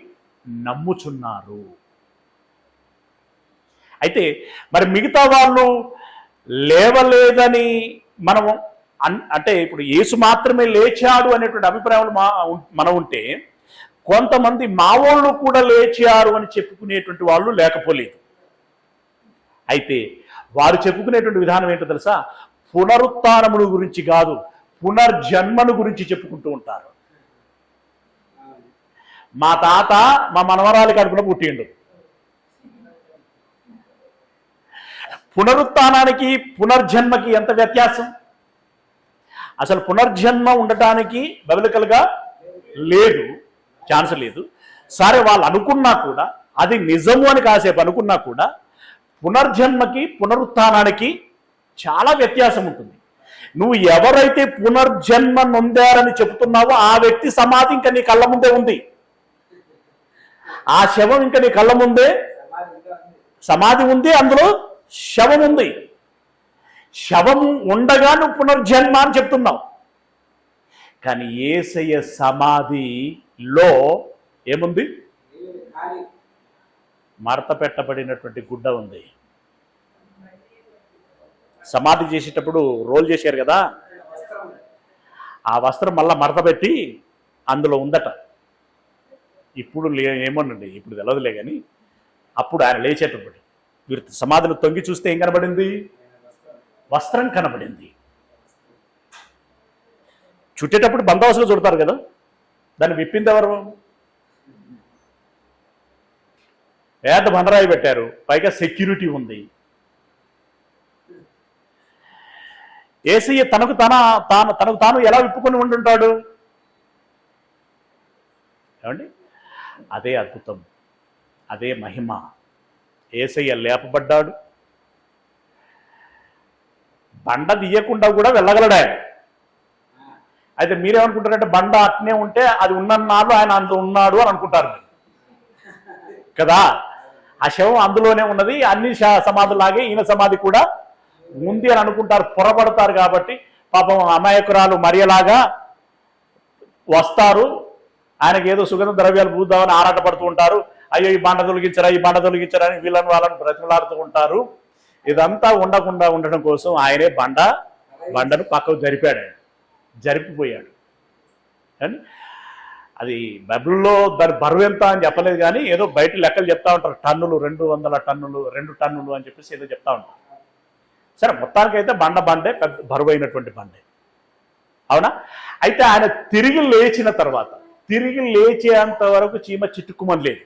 నమ్ముచున్నారు. అయితే మరి మిగతా వాళ్ళు లేవలేదని మనము అంటే ఇప్పుడు యేసు మాత్రమే లేచాడు అనేటువంటి అభిప్రాయాలు మనం ఉంటే, కొంతమంది మావోళ్ళు కూడా లేచారు అని చెప్పుకునేటువంటి వాళ్ళు లేకపోలేదు. అయితే వారు చెప్పుకునేటువంటి విధానం ఏంటో తెలుసా? పునరుత్థానమును గురించి కాదు, పునర్జన్మను గురించి చెప్పుకుంటూ ఉంటారు. మా తాత మా మనవరాలికి కడుపున పుట్టిండు. పునరుత్థానానికి పునర్జన్మకి ఎంత వ్యత్యాసం? అసలు పునర్జన్మ ఉండటానికి బైబిలికల్గా లేదు, ఛాన్స్ లేదు. సరే, వాళ్ళు అనుకున్నా కూడా, అది నిజము అని కాసేపు అనుకున్నా కూడా, పునర్జన్మకి పునరుత్థానానికి చాలా వ్యత్యాసం ఉంటుంది. నువ్వు ఎవరైతే పునర్జన్మ నొందారని చెబుతున్నావో ఆ వ్యక్తి సమాధి ఇంకా నీ కళ్ళ ముందే ఉంది. ఆ శవం ఇంకా నీ కళ్ళ ముందే సమాధి ఉంది, అందులో శవం ఉంది. శవం ఉండగా నువ్వు పునర్జన్మ అని చెప్తున్నావు. కానీ యేసయ్య సమాధిలో ఏముంది? మడత పెట్టబడినటువంటి గుడ్డ ఉంది. సమాధి చేసేటప్పుడు రోల్ చేశారు కదా, ఆ వస్త్రం మళ్ళా మడత పెట్టి అందులో ఉందట. ఇప్పుడు ఏమోనండి, ఇప్పుడు తెలియదులే కానీ అప్పుడు ఆయన లేచేటప్పుడు వీరు సమాధిని తొంగి చూస్తే ఏం కనబడింది? వస్త్రం కనబడింది. చుట్టేటప్పుడు బందోబస్తులో చుడతారు కదా, దాన్ని విప్పింది ఎవరు? ఏట బండరాయి పెట్టారు, పైగా సెక్యూరిటీ ఉంది. యేసయ్య తనకు తాను ఎలా విప్పుకొని ఉండుంటాడు? ఏమండి, అదే అద్భుతం, అదే మహిమ. యేసయ్య లేపబడ్డాడు, బండ తీయకుండా కూడా వెళ్ళగలడా? అయితే మీరేమనుకుంటారంటే బండ అట్నే ఉంటే అది ఉన్నన్నాళ్ళు ఆయన అందులో ఉన్నాడు అని అనుకుంటారు కదా. ఆ శవం అందులోనే ఉన్నది, అన్ని సమాధులాగే ఈయన సమాధి కూడా ఉంది అని అనుకుంటారు, పొరపడతారు. కాబట్టి పాపం అమాయకురాలు మరియలాగా వస్తారు, ఆయనకి ఏదో సుగంధ ద్రవ్యాలు పూద్దామని ఆరాటపడుతూ ఉంటారు. అయ్యో ఈ బండ తొలగించరా, ఈ బండ తొలగించరా అని వీళ్ళని వాళ్ళని బ్రతిమలాడుతూ ఉంటారు. ఇదంతా ఉండకుండా ఉండడం కోసం ఆయనే బండను పక్కకు జరిపిపోయాడు. కానీ అది బైబిల్లో దాని బరువు ఎంత అని చెప్పలేదు, కానీ ఏదో బయట లెక్కలు చెప్తా ఉంటారు, టన్నులు 200 టన్నులు 2 టన్నులు అని చెప్పేసి ఏదో చెప్తా ఉంటారు. సరే, మొత్తానికైతే బండే పెద్ద బరువు అయినటువంటి బండే, అవునా? అయితే ఆయన తిరిగి లేచిన తర్వాత, తిరిగి లేచేంత వరకు చీమ చిట్టుకుమని లేదు.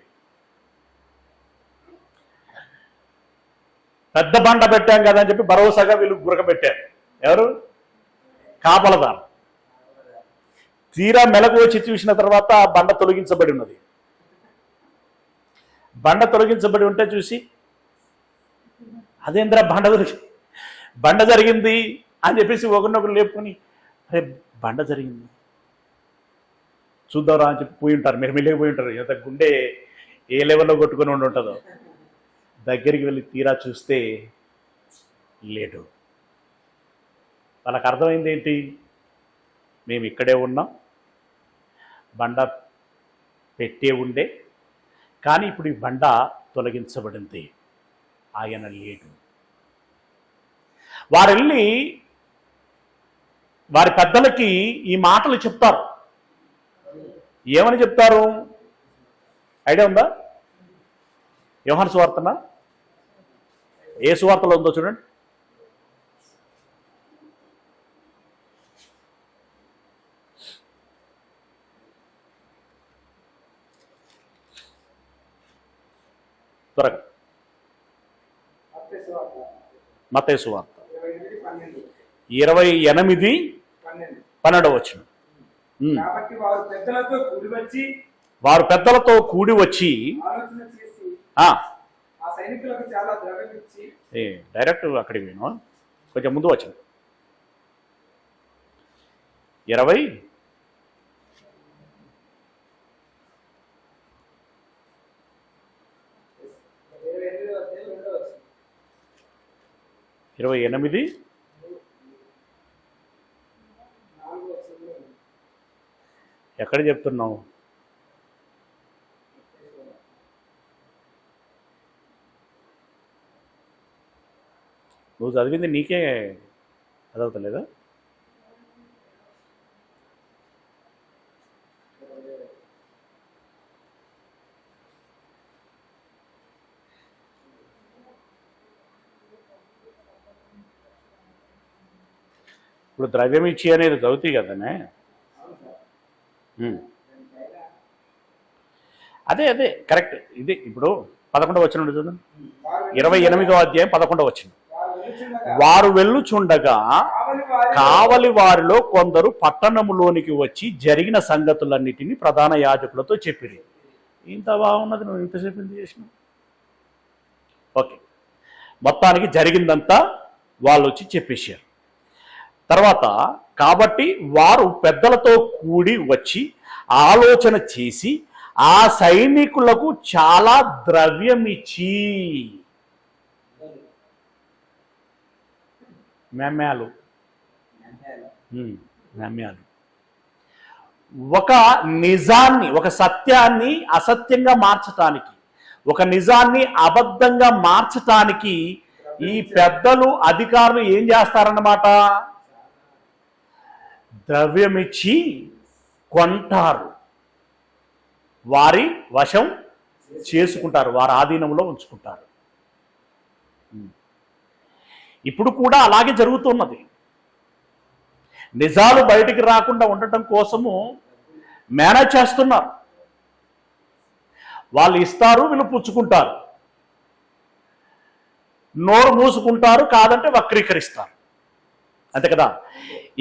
పెద్ద బండ పెట్టాం కదా అని చెప్పి భరోసాగా వీళ్ళు గురకబెట్టారు. ఎవరు? కాపలదారు. తీరా మెలకు వచ్చి చూసిన తర్వాత ఆ బండ తొలగించబడి ఉన్నది. బండ తొలగించబడి ఉంటే చూసి, అదేంద్రా బండ జరిగింది అని చెప్పేసి ఒకరినొకరు లేపుకొని, అరే బండ జరిగింది చూద్దాంరా అని చెప్పి పోయి ఉంటారు. మీరు మెల్లిగిపోయి ఉంటారు, ఎంత గుండె ఏ లెవెల్లో కొట్టుకొని ఉంటుందో. దగ్గరికి వెళ్ళి తీరా చూస్తే లేడు. వాళ్ళకి అర్థమైంది ఏంటి? మేము ఇక్కడే ఉన్నాం, బండ పెట్టే ఉండే, కానీ ఇప్పుడు ఈ బండ తొలగించబడింది, ఆయన లేడు. వారు వెళ్ళి వారి పెద్దలకి ఈ మాటలు చెప్తారు. ఏమని చెప్తారు? ఐడియా ఉందా? యోహాను సువార్తనా, ఏ సువార్తలో ఉందో చూడండి. త్వరగా మత్తయి సువార్త 28:12 వచనం. వారు పెద్దలతో కూడి వచ్చి డైరెక్ట్ అక్కడికి పోయినా, కొంచెం ముందు వచ్చిన 20 28 ఎక్కడ చెప్తున్నావు? నువ్వు చదివింది నీకే చదవతలేదా? ఇప్పుడు ద్రవ్యం ఇచ్చి అనేది చదువుతాయి కదనే. అదే కరెక్ట్. ఇది ఇప్పుడు 11వ వచనం చూద్దాం. 28వ అధ్యాయం 11వ వచనం. వారు వెళ్ళుచుండగా కావలి వారిలో కొందరు పట్టణములోనికి వచ్చి జరిగిన సంగతులన్నిటినీ ప్రధాన యాజకులతో చెప్పిరి. ఇంత బాగున్నది, నువ్వు ఇంతసేపు ఎందుకు చేసినావు? ఓకే, మొత్తానికి జరిగిందంతా వాళ్ళు వచ్చి చెప్పేశారు. తర్వాత కాబట్టి వారు పెద్దలతో కూడి వచ్చి ఆలోచన చేసి ఆ సైనికులకు చాలా ద్రవ్యం ఇచ్చి, మెమ్యాలు ఒక నిజాన్ని, ఒక సత్యాన్ని అసత్యంగా మార్చటానికి, ఒక నిజాన్ని అబద్ధంగా మార్చటానికి ఈ పెద్దలు అధికారులు ఏం చేస్తారన్నమాట, ద్రవ్యమిచ్చి కొంటారు, వారి వశం చేసుకుంటారు, వారి ఆధీనంలో ఉంచుకుంటారు. ఇప్పుడు కూడా అలాగే జరుగుతున్నది. నిజాలు బయటికి రాకుండా ఉండటం కోసము మేనేజ్ చేస్తున్నారు. వాళ్ళు ఇస్తారు, వీళ్ళు పుచ్చుకుంటారు, నోరు మూసుకుంటారు, కాదంటే వక్రీకరిస్తారు. అంతే కదా.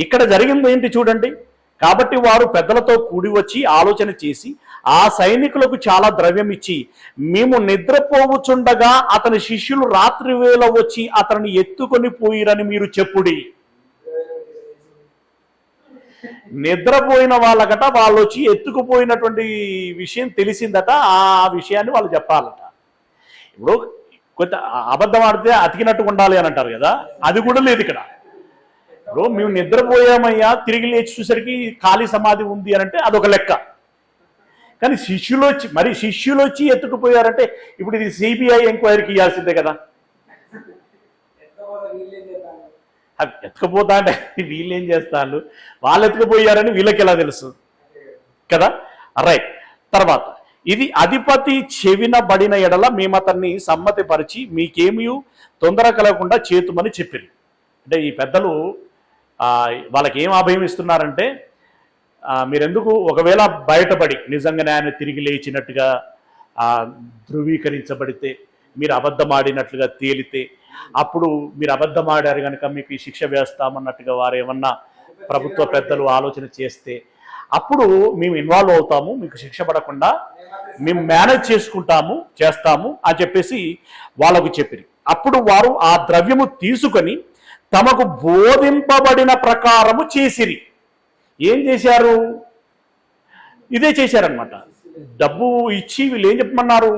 ఇక్కడ జరిగింది ఏంటి చూడండి. కాబట్టి వారు పెద్దలతో కూడి వచ్చి ఆలోచన చేసి ఆ సైనికులకు చాలా ద్రవ్యం ఇచ్చి, మేము నిద్రపోవుచుండగా అతని శిష్యులు రాత్రి వేళ వచ్చి అతన్ని ఎత్తుకొని పోయిరని మీరు చెప్పుడి. నిద్రపోయిన వాళ్ళకట వాళ్ళు వచ్చి ఎత్తుకుపోయినటువంటి విషయం తెలిసిందట. ఆ విషయాన్ని వాళ్ళు చెప్పాలట. ఇప్పుడు కొంత అబద్ధం ఆడితే అతికినట్టు ఉండాలి అని అంటారు కదా, అది కూడా లేదు ఇక్కడ. ఇప్పుడు మేము నిద్రపోయామయ్యా, తిరిగి లేచి చూసరికి ఖాళీ సమాధి ఉంది అని అంటే అదొక లెక్క. కానీ శిష్యులు వచ్చి ఎత్తుకుపోయారంటే ఇప్పుడు ఇది సిబిఐ ఎంక్వైరీకి ఇవ్వాల్సిందే కదా. ఎత్తుకుపోతా అంటే వీళ్ళు ఏం చేస్తారు, వాళ్ళు ఎత్తుకుపోయారని వీళ్ళకి ఎలా తెలుసు కదా. రైట్. తర్వాత ఇది అధిపతి చెవిన బడిన ఎడల మేము అతన్ని సమ్మతిపరిచి మీకేమీ తొందర కలగకుండా చేతుమని చెప్పిరి. అంటే ఈ పెద్దలు వాళ్ళకి ఏం అభయం ఇస్తున్నారంటే, మీరెందుకు ఒకవేళ బయటపడి నిజంగానే ఆయన తిరిగి లేచినట్టుగా ధృవీకరించబడితే, మీరు అబద్ధమాడినట్లుగా తేలితే, అప్పుడు మీరు అబద్ధమాడారు కనుక మీకు ఈ శిక్ష వేస్తామన్నట్టుగా వారు ఏమన్నా ప్రభుత్వ పెద్దలు ఆలోచన చేస్తే, అప్పుడు మేము ఇన్వాల్వ్ అవుతాము, మీకు శిక్ష పడకుండా మేము మేనేజ్ చేస్తాము అని చెప్పేసి వాళ్ళకు చెప్పిరి. అప్పుడు వారు ఆ ద్రవ్యము తీసుకొని తమకు బోధింపబడిన ప్రకారము చేసిరి. ఏం చేశారు? ఇదే చేశారనమాట. డబ్బు ఇచ్చి వీళ్ళు ఏం చెప్పమన్నారు,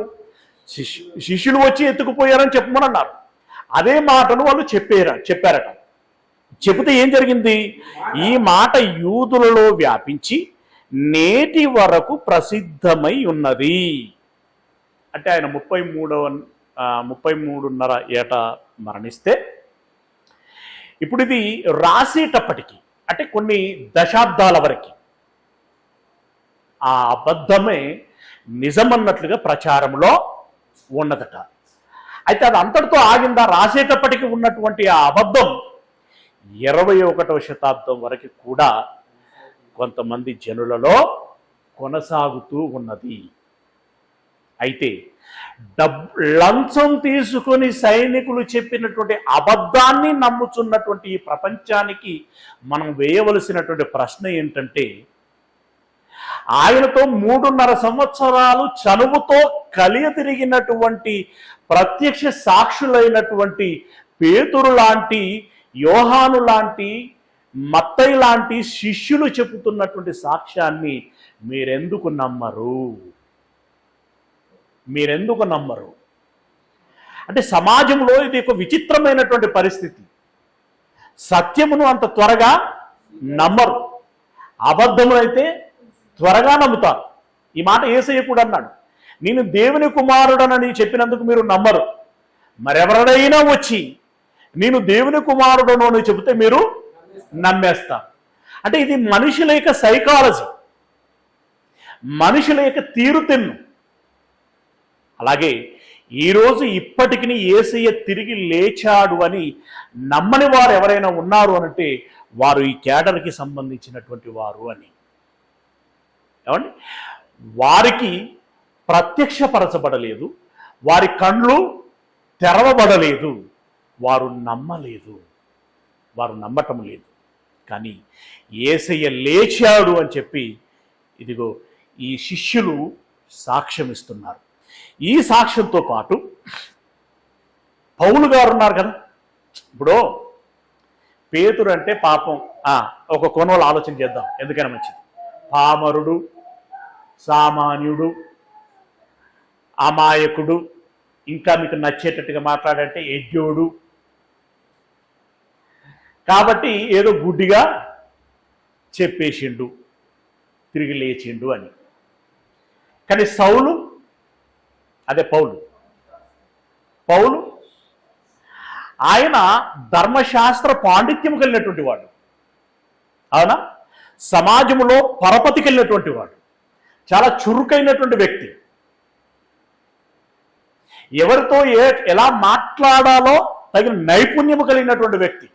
శిష్యులు వచ్చి ఎత్తుకుపోయారని చెప్పమని అన్నారు. అదే మాటను వాళ్ళు చెప్పారట. చెబితే ఏం జరిగింది, ఈ మాట యూదులలో వ్యాపించి నేటి వరకు ప్రసిద్ధమై ఉన్నది. అంటే ఆయన 33.5 ఏట మరణిస్తే, ఇప్పుడు ఇది రాసేటప్పటికి అంటే కొన్ని దశాబ్దాల వరకు ఆ అబద్ధమే నిజమన్నట్లుగా ప్రచారంలో ఉన్నదట. అయితే అది అంతటితో ఆగిందా? రాసేటప్పటికి ఉన్నటువంటి ఆ అబద్ధం 21వ శతాబ్దం వరకు కూడా కొంతమంది జనులలో కొనసాగుతూ ఉన్నది. అయితే లంచం తీసుకొని సైనికులు చెప్పినటువంటి అబద్ధాన్ని నమ్ముచున్నటువంటి ఈ ప్రపంచానికి మనం వేయవలసినటువంటి ప్రశ్న ఏంటంటే, ఆయనతో 3.5 సంవత్సరాలు చనువుతో కలియతిరిగినటువంటి ప్రత్యక్ష సాక్షులైనటువంటి పేతురు లాంటి, యోహాను లాంటి, మత్తయి లాంటి శిష్యులు చెబుతున్నటువంటి సాక్ష్యాన్ని మీరెందుకు నమ్మరు? అంటే సమాజంలో ఇది ఒక విచిత్రమైనటువంటి పరిస్థితి. సత్యమును అంత త్వరగా నమ్మరు, అబద్ధములైతే త్వరగా నమ్ముతారు. ఈ మాట యేసయ్య కూడా అన్నాడు, నేను దేవుని కుమారుడనని చెప్పినందుకు మీరు నమ్మరు, మరెవరైనా వచ్చి నేను దేవుని కుమారుడను అని చెబితే మీరు నమ్మేస్తారు. అంటే ఇది మనుషుల యొక్క సైకాలజీ, మనుషుల యొక్క తీరుతెన్ను. అలాగే ఈరోజు ఇప్పటికి యేసయ్య తిరిగి లేచాడు అని నమ్మని వారు ఎవరైనా ఉన్నారు అనంటే వారు ఈ కేడర్కి సంబంధించినటువంటి వారు అని. ఏమండి, వారికి ప్రత్యక్షపరచబడలేదు, వారి కళ్ళు తెరవబడలేదు, వారు నమ్మటం లేదు. కానీ యేసయ్య లేచాడు అని చెప్పి ఇదిగో ఈ శిష్యులు సాక్ష్యం ఇస్తున్నారు. ఈ సాక్ష్యంతో పాటు పౌలు గారు ఉన్నారు కదా. ఇప్పుడు పేతురు అంటే పాపం, ఒక కోణంలో ఆలోచన చేద్దాం, ఎందుకైనా మంచిది. పామరుడు, సామాన్యుడు, అమాయకుడు, ఇంకా మీకు నచ్చేటట్టుగా మాట్లాడంటే యజ్ఞుడు. కాబట్టి ఏదో గుడ్డిగా చెప్పేసిండు, తిరిగి లేచిండు అని. కానీ సౌలు అదే పౌలు ఆయన ధర్మశాస్త్ర పాండిత్యం కలిగినటువంటి వాడు, అవునా? సమాజంలో పరపతికి వెళ్ళినటువంటి వాడు, చాలా చురుకైనటువంటి వ్యక్తి, ఎవరితో ఎలా మాట్లాడాలో తగిన నైపుణ్యము కలిగినటువంటి వ్యక్తి.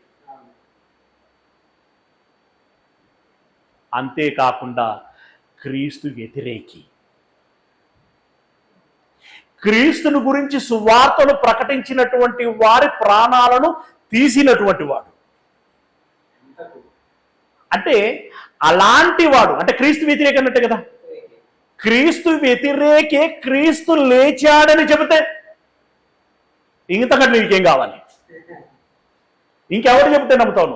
అంతేకాకుండా క్రీస్తు వ్యతిరేకి, క్రీస్తుని గురించి సువార్తను ప్రకటించినటువంటి వారి ప్రాణాలను తీసినటువంటి వాడు. అంటే అలాంటి వాడు, అంటే క్రీస్తు వ్యతిరేక అన్నట్టే కదా. క్రీస్తు వ్యతిరేకే క్రీస్తు లేచాడని చెబితే ఇంతకంటే నీకేం కావాలి? ఇంకెవరు చెబితే నమ్ముతావు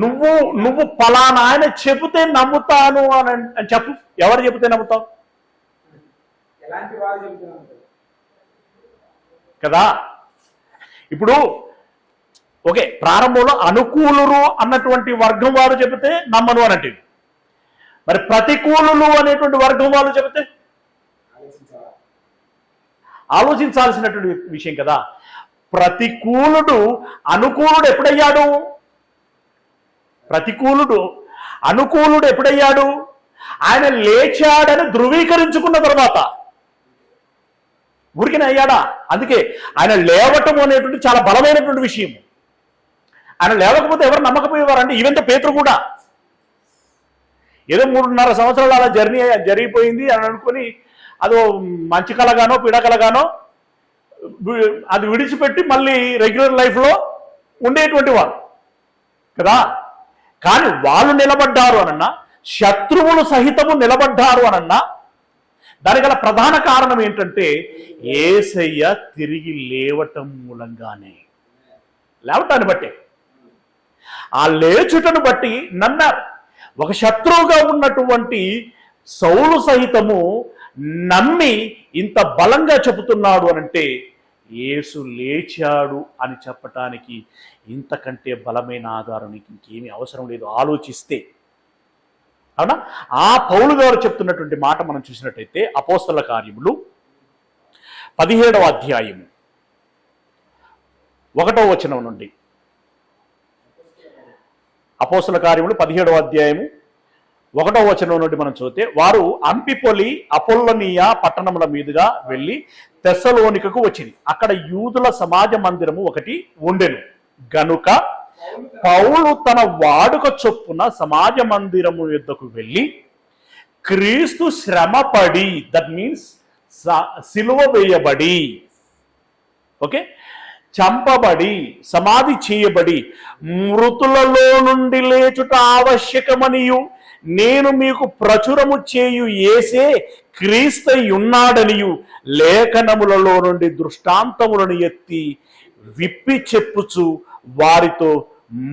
నువ్వు? నువ్వు ఫలానా ఆయన చెబితే నమ్ముతాను అని చెప్పు. ఎవరు చెబితే నమ్ముతావు కదా? ఇప్పుడు ఓకే, ప్రారంభంలో అనుకూలురు అన్నటువంటి వర్గం వారు చెబితే నమ్మను అన్నట్టు, మరి ప్రతికూలులు అనేటువంటి వర్గం వాళ్ళు చెబితే ఆలోచించాల్సినటువంటి విషయం కదా. ప్రతికూలుడు అనుకూలుడు ఎప్పుడయ్యాడు? అనుకూలుడు ఎప్పుడయ్యాడు? ఆయన లేచాడని ధృవీకరించుకున్న తర్వాత. ఊరికనే అయ్యాడా? అందుకే ఆయన లేవటం అనేటువంటి చాలా బలమైనటువంటి విషయం. ఆయన లేవకపోతే ఎవరు నమ్మకపోయేవారంటే ఈవెంత పేతురు కూడా ఏదో 3.5 సంవత్సరాలు అలా జరిగిపోయింది అని అనుకుని అదో మంచి కలగానో పీడకలగానో అది విడిచిపెట్టి మళ్ళీ రెగ్యులర్ లైఫ్లో ఉండేటువంటి వారు కదా. కానీ వాళ్ళు నిలబడ్డారు అనన్నా, శత్రువులు సహితము నిలబడ్డారు అనన్నా, దానికి గల ప్రధాన కారణం ఏంటంటే యేసయ్య తిరిగి లేవటం మూలంగానే. లేవటాన్ని బట్టి, ఆ లేచుటను బట్టి నన్నారు. ఒక శత్రువుగా ఉన్నటువంటి సౌలు సహితము నమ్మి ఇంత బలంగా చెబుతున్నాడు అనంటే యేసు లేచాడు అని చెప్పటానికి ఇంతకంటే బలమైన ఆధారం నీకు ఇంకేమీ అవసరం లేదు ఆలోచిస్తే, అవునా? ఆ పౌలు గారు చెప్తున్నటువంటి మాట మనం చూసినట్టయితే అపోస్తల కార్యములు 17వ అధ్యాయము 1వ వచనం నుండి. అపోస్తల కార్యములు 17వ అధ్యాయము 1వ వచనం నుండి మనం చూస్తే, వారు అంపిపొలి అపోల్లనీయ పట్టణముల మీదుగా వెళ్ళి తెస్సలోనికకు వచ్చింది. అక్కడ యూదుల సమాజ మందిరము ఒకటి ఉండెను గనుక పౌలు తన వాడుక చొప్పున సమాజ మందిరము యుద్ధకు వెళ్ళి క్రీస్తు శ్రమపడి, దట్ మీన్స్ సిలువ వేయబడి, ఓకే, చంపబడి సమాధి చేయబడి మృతులలో నుండి లేచుట ఆవశ్యకమనియు నేను మీకు ప్రచురము చేయు యేసే క్రీస్తయున్నాడనియు లేఖనములలో నుండి దృష్టాంతములను ఎత్తి విప్పి చెప్పుచు వారితో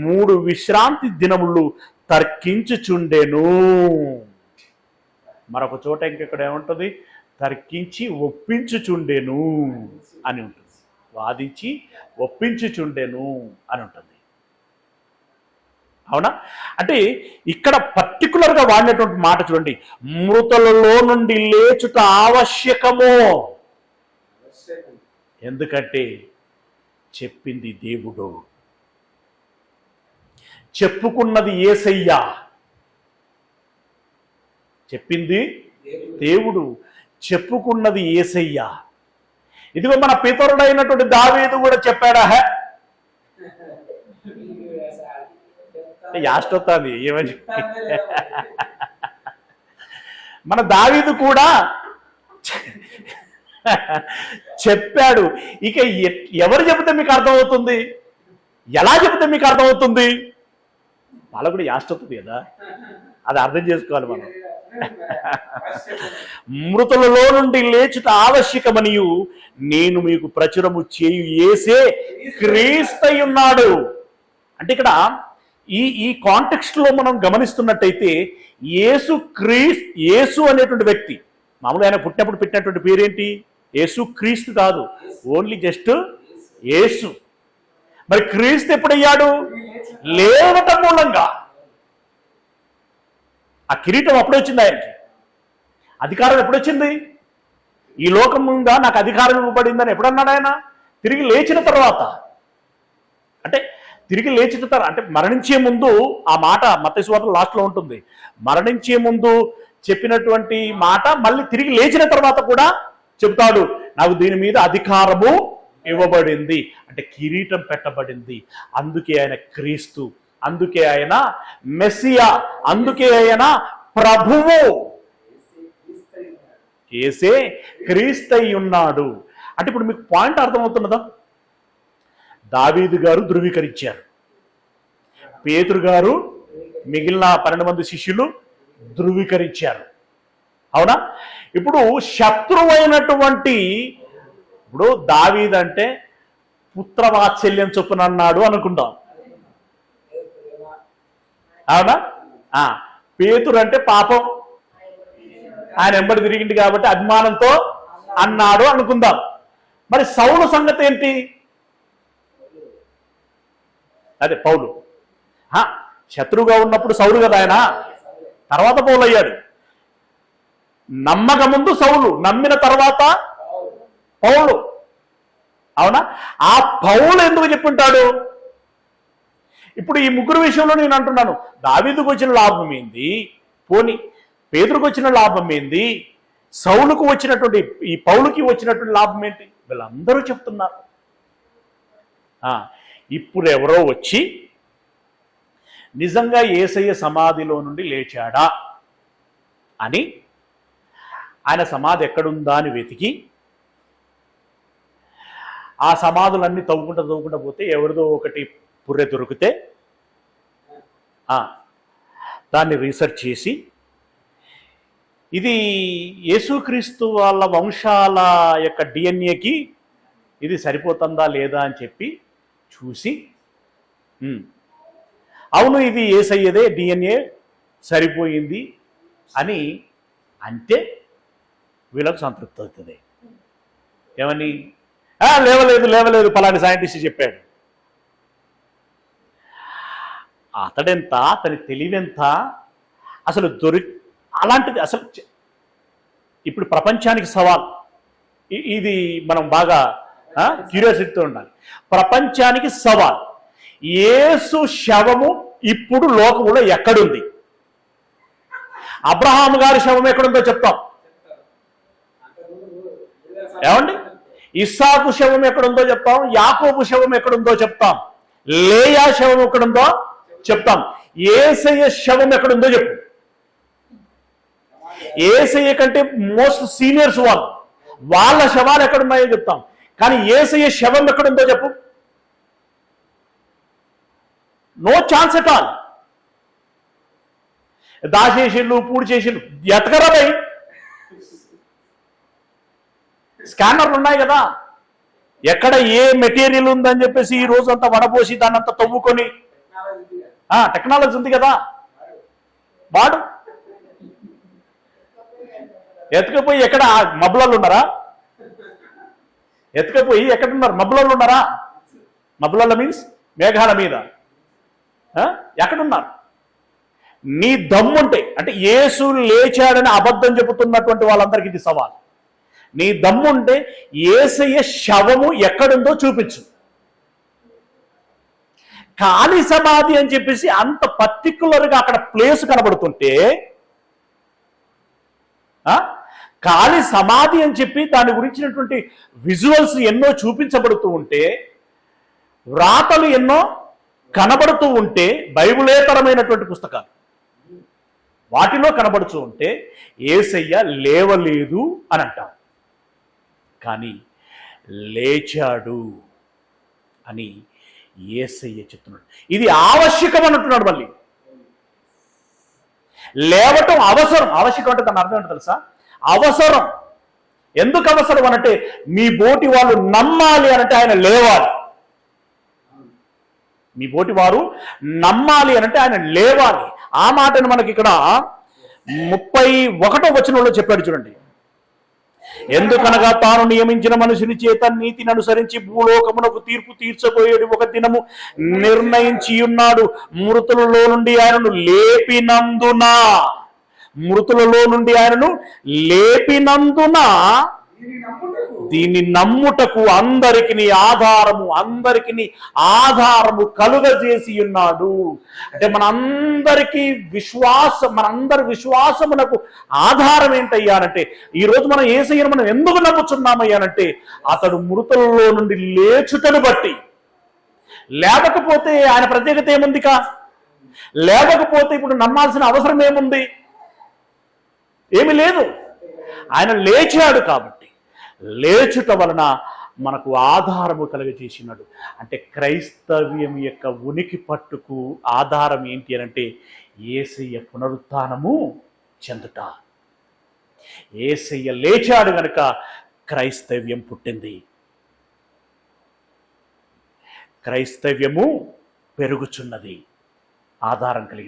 3 విశ్రాంతి దినములు తర్కించుచుండెను. మరొక చోట ఇంకెక్కడ ఏముంటుంది? తర్కించి ఒప్పించుచుండెను అని ఉంటుంది. వాదించి ఒప్పించుచుండెను అని ఉంటుంది, అవునా? అంటే ఇక్కడ పర్టికులర్గా వాడినటువంటి మాట చూడండి, మృతులలో నుండి లేచుట ఆవశ్యకము. ఎందుకంటే చెప్పింది దేవుడు, చెప్పుకున్నది యేసయ్య, చెప్పింది దేవుడు, చెప్పుకున్నది యేసయ్య. ఇదిగో మన పితరుడైనటువంటి దావీదు కూడా చెప్పాడా? యాష్టొత్తాది ఏమని. మన దావీదు కూడా చెప్పాడు. ఇక ఎవరు చెబితే మీకు అర్థమవుతుంది? ఎలా చెబితే మీకు అర్థమవుతుంది? వాళ్ళకు కూడా యాష్టొత్తుంది కదా, అది అర్థం చేసుకోవాలి మనం. మృతులలో నుండి లేచుట ఆవశ్యకమనియు నేను మీకు ప్రచురము చేయు యేసే క్రీస్తయున్నాడు. అంటే ఇక్కడ ఈ కాంటెక్స్ట్ లో మనం గమనిస్తున్నట్టయితే యేసు అనేటువంటి వ్యక్తి, మామూలుగా ఆయన పుట్టినప్పుడు పెట్టినటువంటి పేరేంటి? యేసు క్రీస్తు కాదు, ఓన్లీ జస్ట్ యేసు. మరి క్రీస్తు ఎప్పుడయ్యాడు? లేవటం మూలంగా. ఆ కిరీటం అప్పుడొచ్చింది, ఆయనకి అధికారం ఎప్పుడొచ్చింది? ఈ లోకం మీద నాకు అధికారం ఇవ్వబడిందని ఎప్పుడన్నాడు ఆయన? తిరిగి లేచిన తర్వాత. అంటే తిరిగి లేచిన తర్వాత అంటే మరణించే ముందు ఆ మాట మత్తయి సువార్త లాస్ట్లో ఉంటుంది. మరణించే ముందు చెప్పినటువంటి మాట మళ్ళీ తిరిగి లేచిన తర్వాత కూడా చెప్తాడు, నాకు దీని మీద అధికారము ఇవ్వబడింది, అంటే కిరీటం పెట్టబడింది. అందుకే ఆయన క్రీస్తు, అందుకే ఆయన మెస్సియా, అందుకే ఆయన ప్రభువు. యేసే క్రీస్తై ఉన్నాడు. అంటే ఇప్పుడు మీకు పాయింట్ అర్థమవుతున్నదా? దావీదు గారు ధృవీకరించారు, పేతురు గారు మిగిలిన 12 మంది శిష్యులు ధృవీకరించారు. అవునా? ఇప్పుడు శత్రువైనటువంటి, ఇప్పుడు దావీదు అంటే పుత్రవాత్సల్యం చొప్పున అన్నాడు అనుకుంటాం. అవునా? పేతురు అంటే పాపం, ఆయన వెంబడి తిరిగింది కాబట్టి అభిమానంతో అన్నాడు అనుకుందాం. మరి సౌలు సంగతి ఏంటి? అదే పౌలు. శత్రువుగా ఉన్నప్పుడు సౌలు కదా ఆయన, తర్వాత పౌలు అయ్యాడు. నమ్మక ముందు సౌలు, నమ్మిన తర్వాత పౌలు. అవునా? ఆ పౌలు ఎందుకు చెప్పుంటాడు? ఇప్పుడు ఈ ముగ్గురు విషయంలో నేను అంటున్నాను, దావీదుకు వచ్చిన లాభం ఏంది, పోని పేతురుకు వచ్చిన లాభం ఏంది, సౌలుకు వచ్చినటువంటి ఈ పౌలుకి వచ్చినటువంటి లాభం ఏంటి? వీళ్ళందరూ చెప్తున్నారు. ఇప్పుడు ఎవరో వచ్చి నిజంగా యేసయ్య సమాధిలో నుండి లేచాడా అని, ఆయన సమాధి ఎక్కడుందా అని వెతికి ఆ సమాధులన్నీ తవ్వుకుంటా పోతే ఎవరిదో ఒకటి పుర్రె దొరికితే దాన్ని రీసెర్చ్ చేసి ఇది యేసుక్రీస్తు వాళ్ళ వంశాల యొక్క డిఎన్ఏకి ఇది సరిపోతుందా లేదా అని చెప్పి చూసి, అవును ఇది యేసయ్యదే, డిఎన్ఏ సరిపోయింది అని అంటే వీళ్ళకు సంతృప్తి అవుతుంది. ఏమని? లేవలేదు పలాని సైంటిస్ట్ చెప్పాడు. అతడెంత, అతని తెలివెంత, అసలు అలాంటిది అసలు ఇప్పుడు ప్రపంచానికి సవాల్. ఇది మనం బాగా క్యూరియాసిటీతో ఉండాలి. ప్రపంచానికి సవాల్, యేసు శవము ఇప్పుడు లోకములో ఎక్కడుంది? అబ్రహాము గారి శవం ఎక్కడుందో చెప్తాం. ఏమండి? ఇస్సాకు శవం ఎక్కడుందో చెప్తాం, యాకోబు శవం ఎక్కడుందో చెప్తాం, లేయా శవం ఎక్కడుందో చెప్తాం. యేసయ్య శవం ఎక్కడుందో చెప్పు. యేసయ్య కంటే మోస్ట్ సీనియర్స్ వాళ్ళ శవాలు ఎక్కడున్నాయో చెప్తాం. కానీ యేసయ్య శవం ఎక్కడుందో చెప్పు. No chance at all. దాచేసిళ్ళు, పూడి చేసిళ్ళు, ఎతకరా భయ్. స్కానర్లు ఉన్నాయి కదా, ఎక్కడ ఏ మెటీరియల్ ఉందని చెప్పేసి ఈ రోజంతా వడపోసి దాన్ని అంతా తవ్వుకొని, టెక్నాలజీ ఉంది కదా, వాడు ఎత్తుకపోయి ఎక్కడ మబ్బులలో ఉన్నారా? ఎత్తుకపోయి ఎక్కడున్నారు? మబ్బులలో ఉన్నారా? మబ్బులలో మీన్స్ మేఘాల మీద ఎక్కడున్నారు? నీ దమ్ముంటే, అంటే యేసు లేచాడని అబద్ధం చెబుతున్నటువంటి వాళ్ళందరికీ ఇది సవాల్. నీ దమ్ముంటే యేసయ్య శవము ఎక్కడుందో చూపించు. ఖాళీ సమాధి అని చెప్పేసి అంత పర్టికులర్గా అక్కడ ప్లేస్ కనబడుతుంటే, ఖాళీ సమాధి అని చెప్పి దాని గురించినటువంటి విజువల్స్ ఎన్నో చూపించబడుతూ ఉంటే, వ్రాతలు ఎన్నో కనబడుతూ ఉంటే, బైబిలేతరమైనటువంటి పుస్తకాలు వాటిలో కనబడుతూ ఉంటే యేసయ్య లేవలేదు అని అంటాం. కానీ లేచాడు అని యేసయ్య చెప్తున్నాడు. ఇది ఆవశ్యకం అంటున్నాడు. మళ్ళీ లేవటం అవసరం. ఆవశ్యకం అంటే దాని అర్థం ఏంటో తెలుసా? అవసరం. ఎందుకు అవసరం అనంటే, మీ బోటి వాళ్ళు నమ్మాలి అనంటే ఆయన లేవాలి. మీ బోటి వారు నమ్మాలి అనంటే ఆయన లేవాలి. ఆ మాటను మనకి ఇక్కడ 31వ వచనంలో చెప్పాడు చూడండి. ఎందుకనగా తాను నియమించిన మనుషుని చేత నీతిని అనుసరించి భూలోకమునకు తీర్పు తీర్చబోయేది ఒక దినము నిర్ణయించి ఉన్నాడు. మృతులలో నుండి ఆయనను లేపినందున దీన్ని నమ్ముటకు అందరికి కలుగజేసి ఉన్నాడు. అంటే మనందరి విశ్వాసమునకు ఆధారం ఏంటయ్యానంటే, ఈరోజు మనం యేసయ్యను మనం ఎందుకు నమ్ముచున్నామయ్యానంటే, అతడు మృతులలో నుండి లేచుటను బట్టి. లేవకపోతే ఆయన ప్రత్యేకత ఏముంది? లేవకపోతే ఇప్పుడు నమ్మాల్సిన అవసరం ఏముంది? ఏమీ లేదు. ఆయన లేచాడు కాబట్టి, లేచుట వలన మనకు ఆధారము కలుగజేసినాడు. అంటే క్రైస్తవ్యం యొక్క ఉనికి పట్టుకు ఆధారం ఏంటి అనంటే, యేసయ్య పునరుత్థానము చెందుట. యేసయ్య లేచాడు గనుక క్రైస్తవ్యం పుట్టింది. క్రైస్తవ్యము పెరుగుచున్నది, ఆధారం కలిగింది.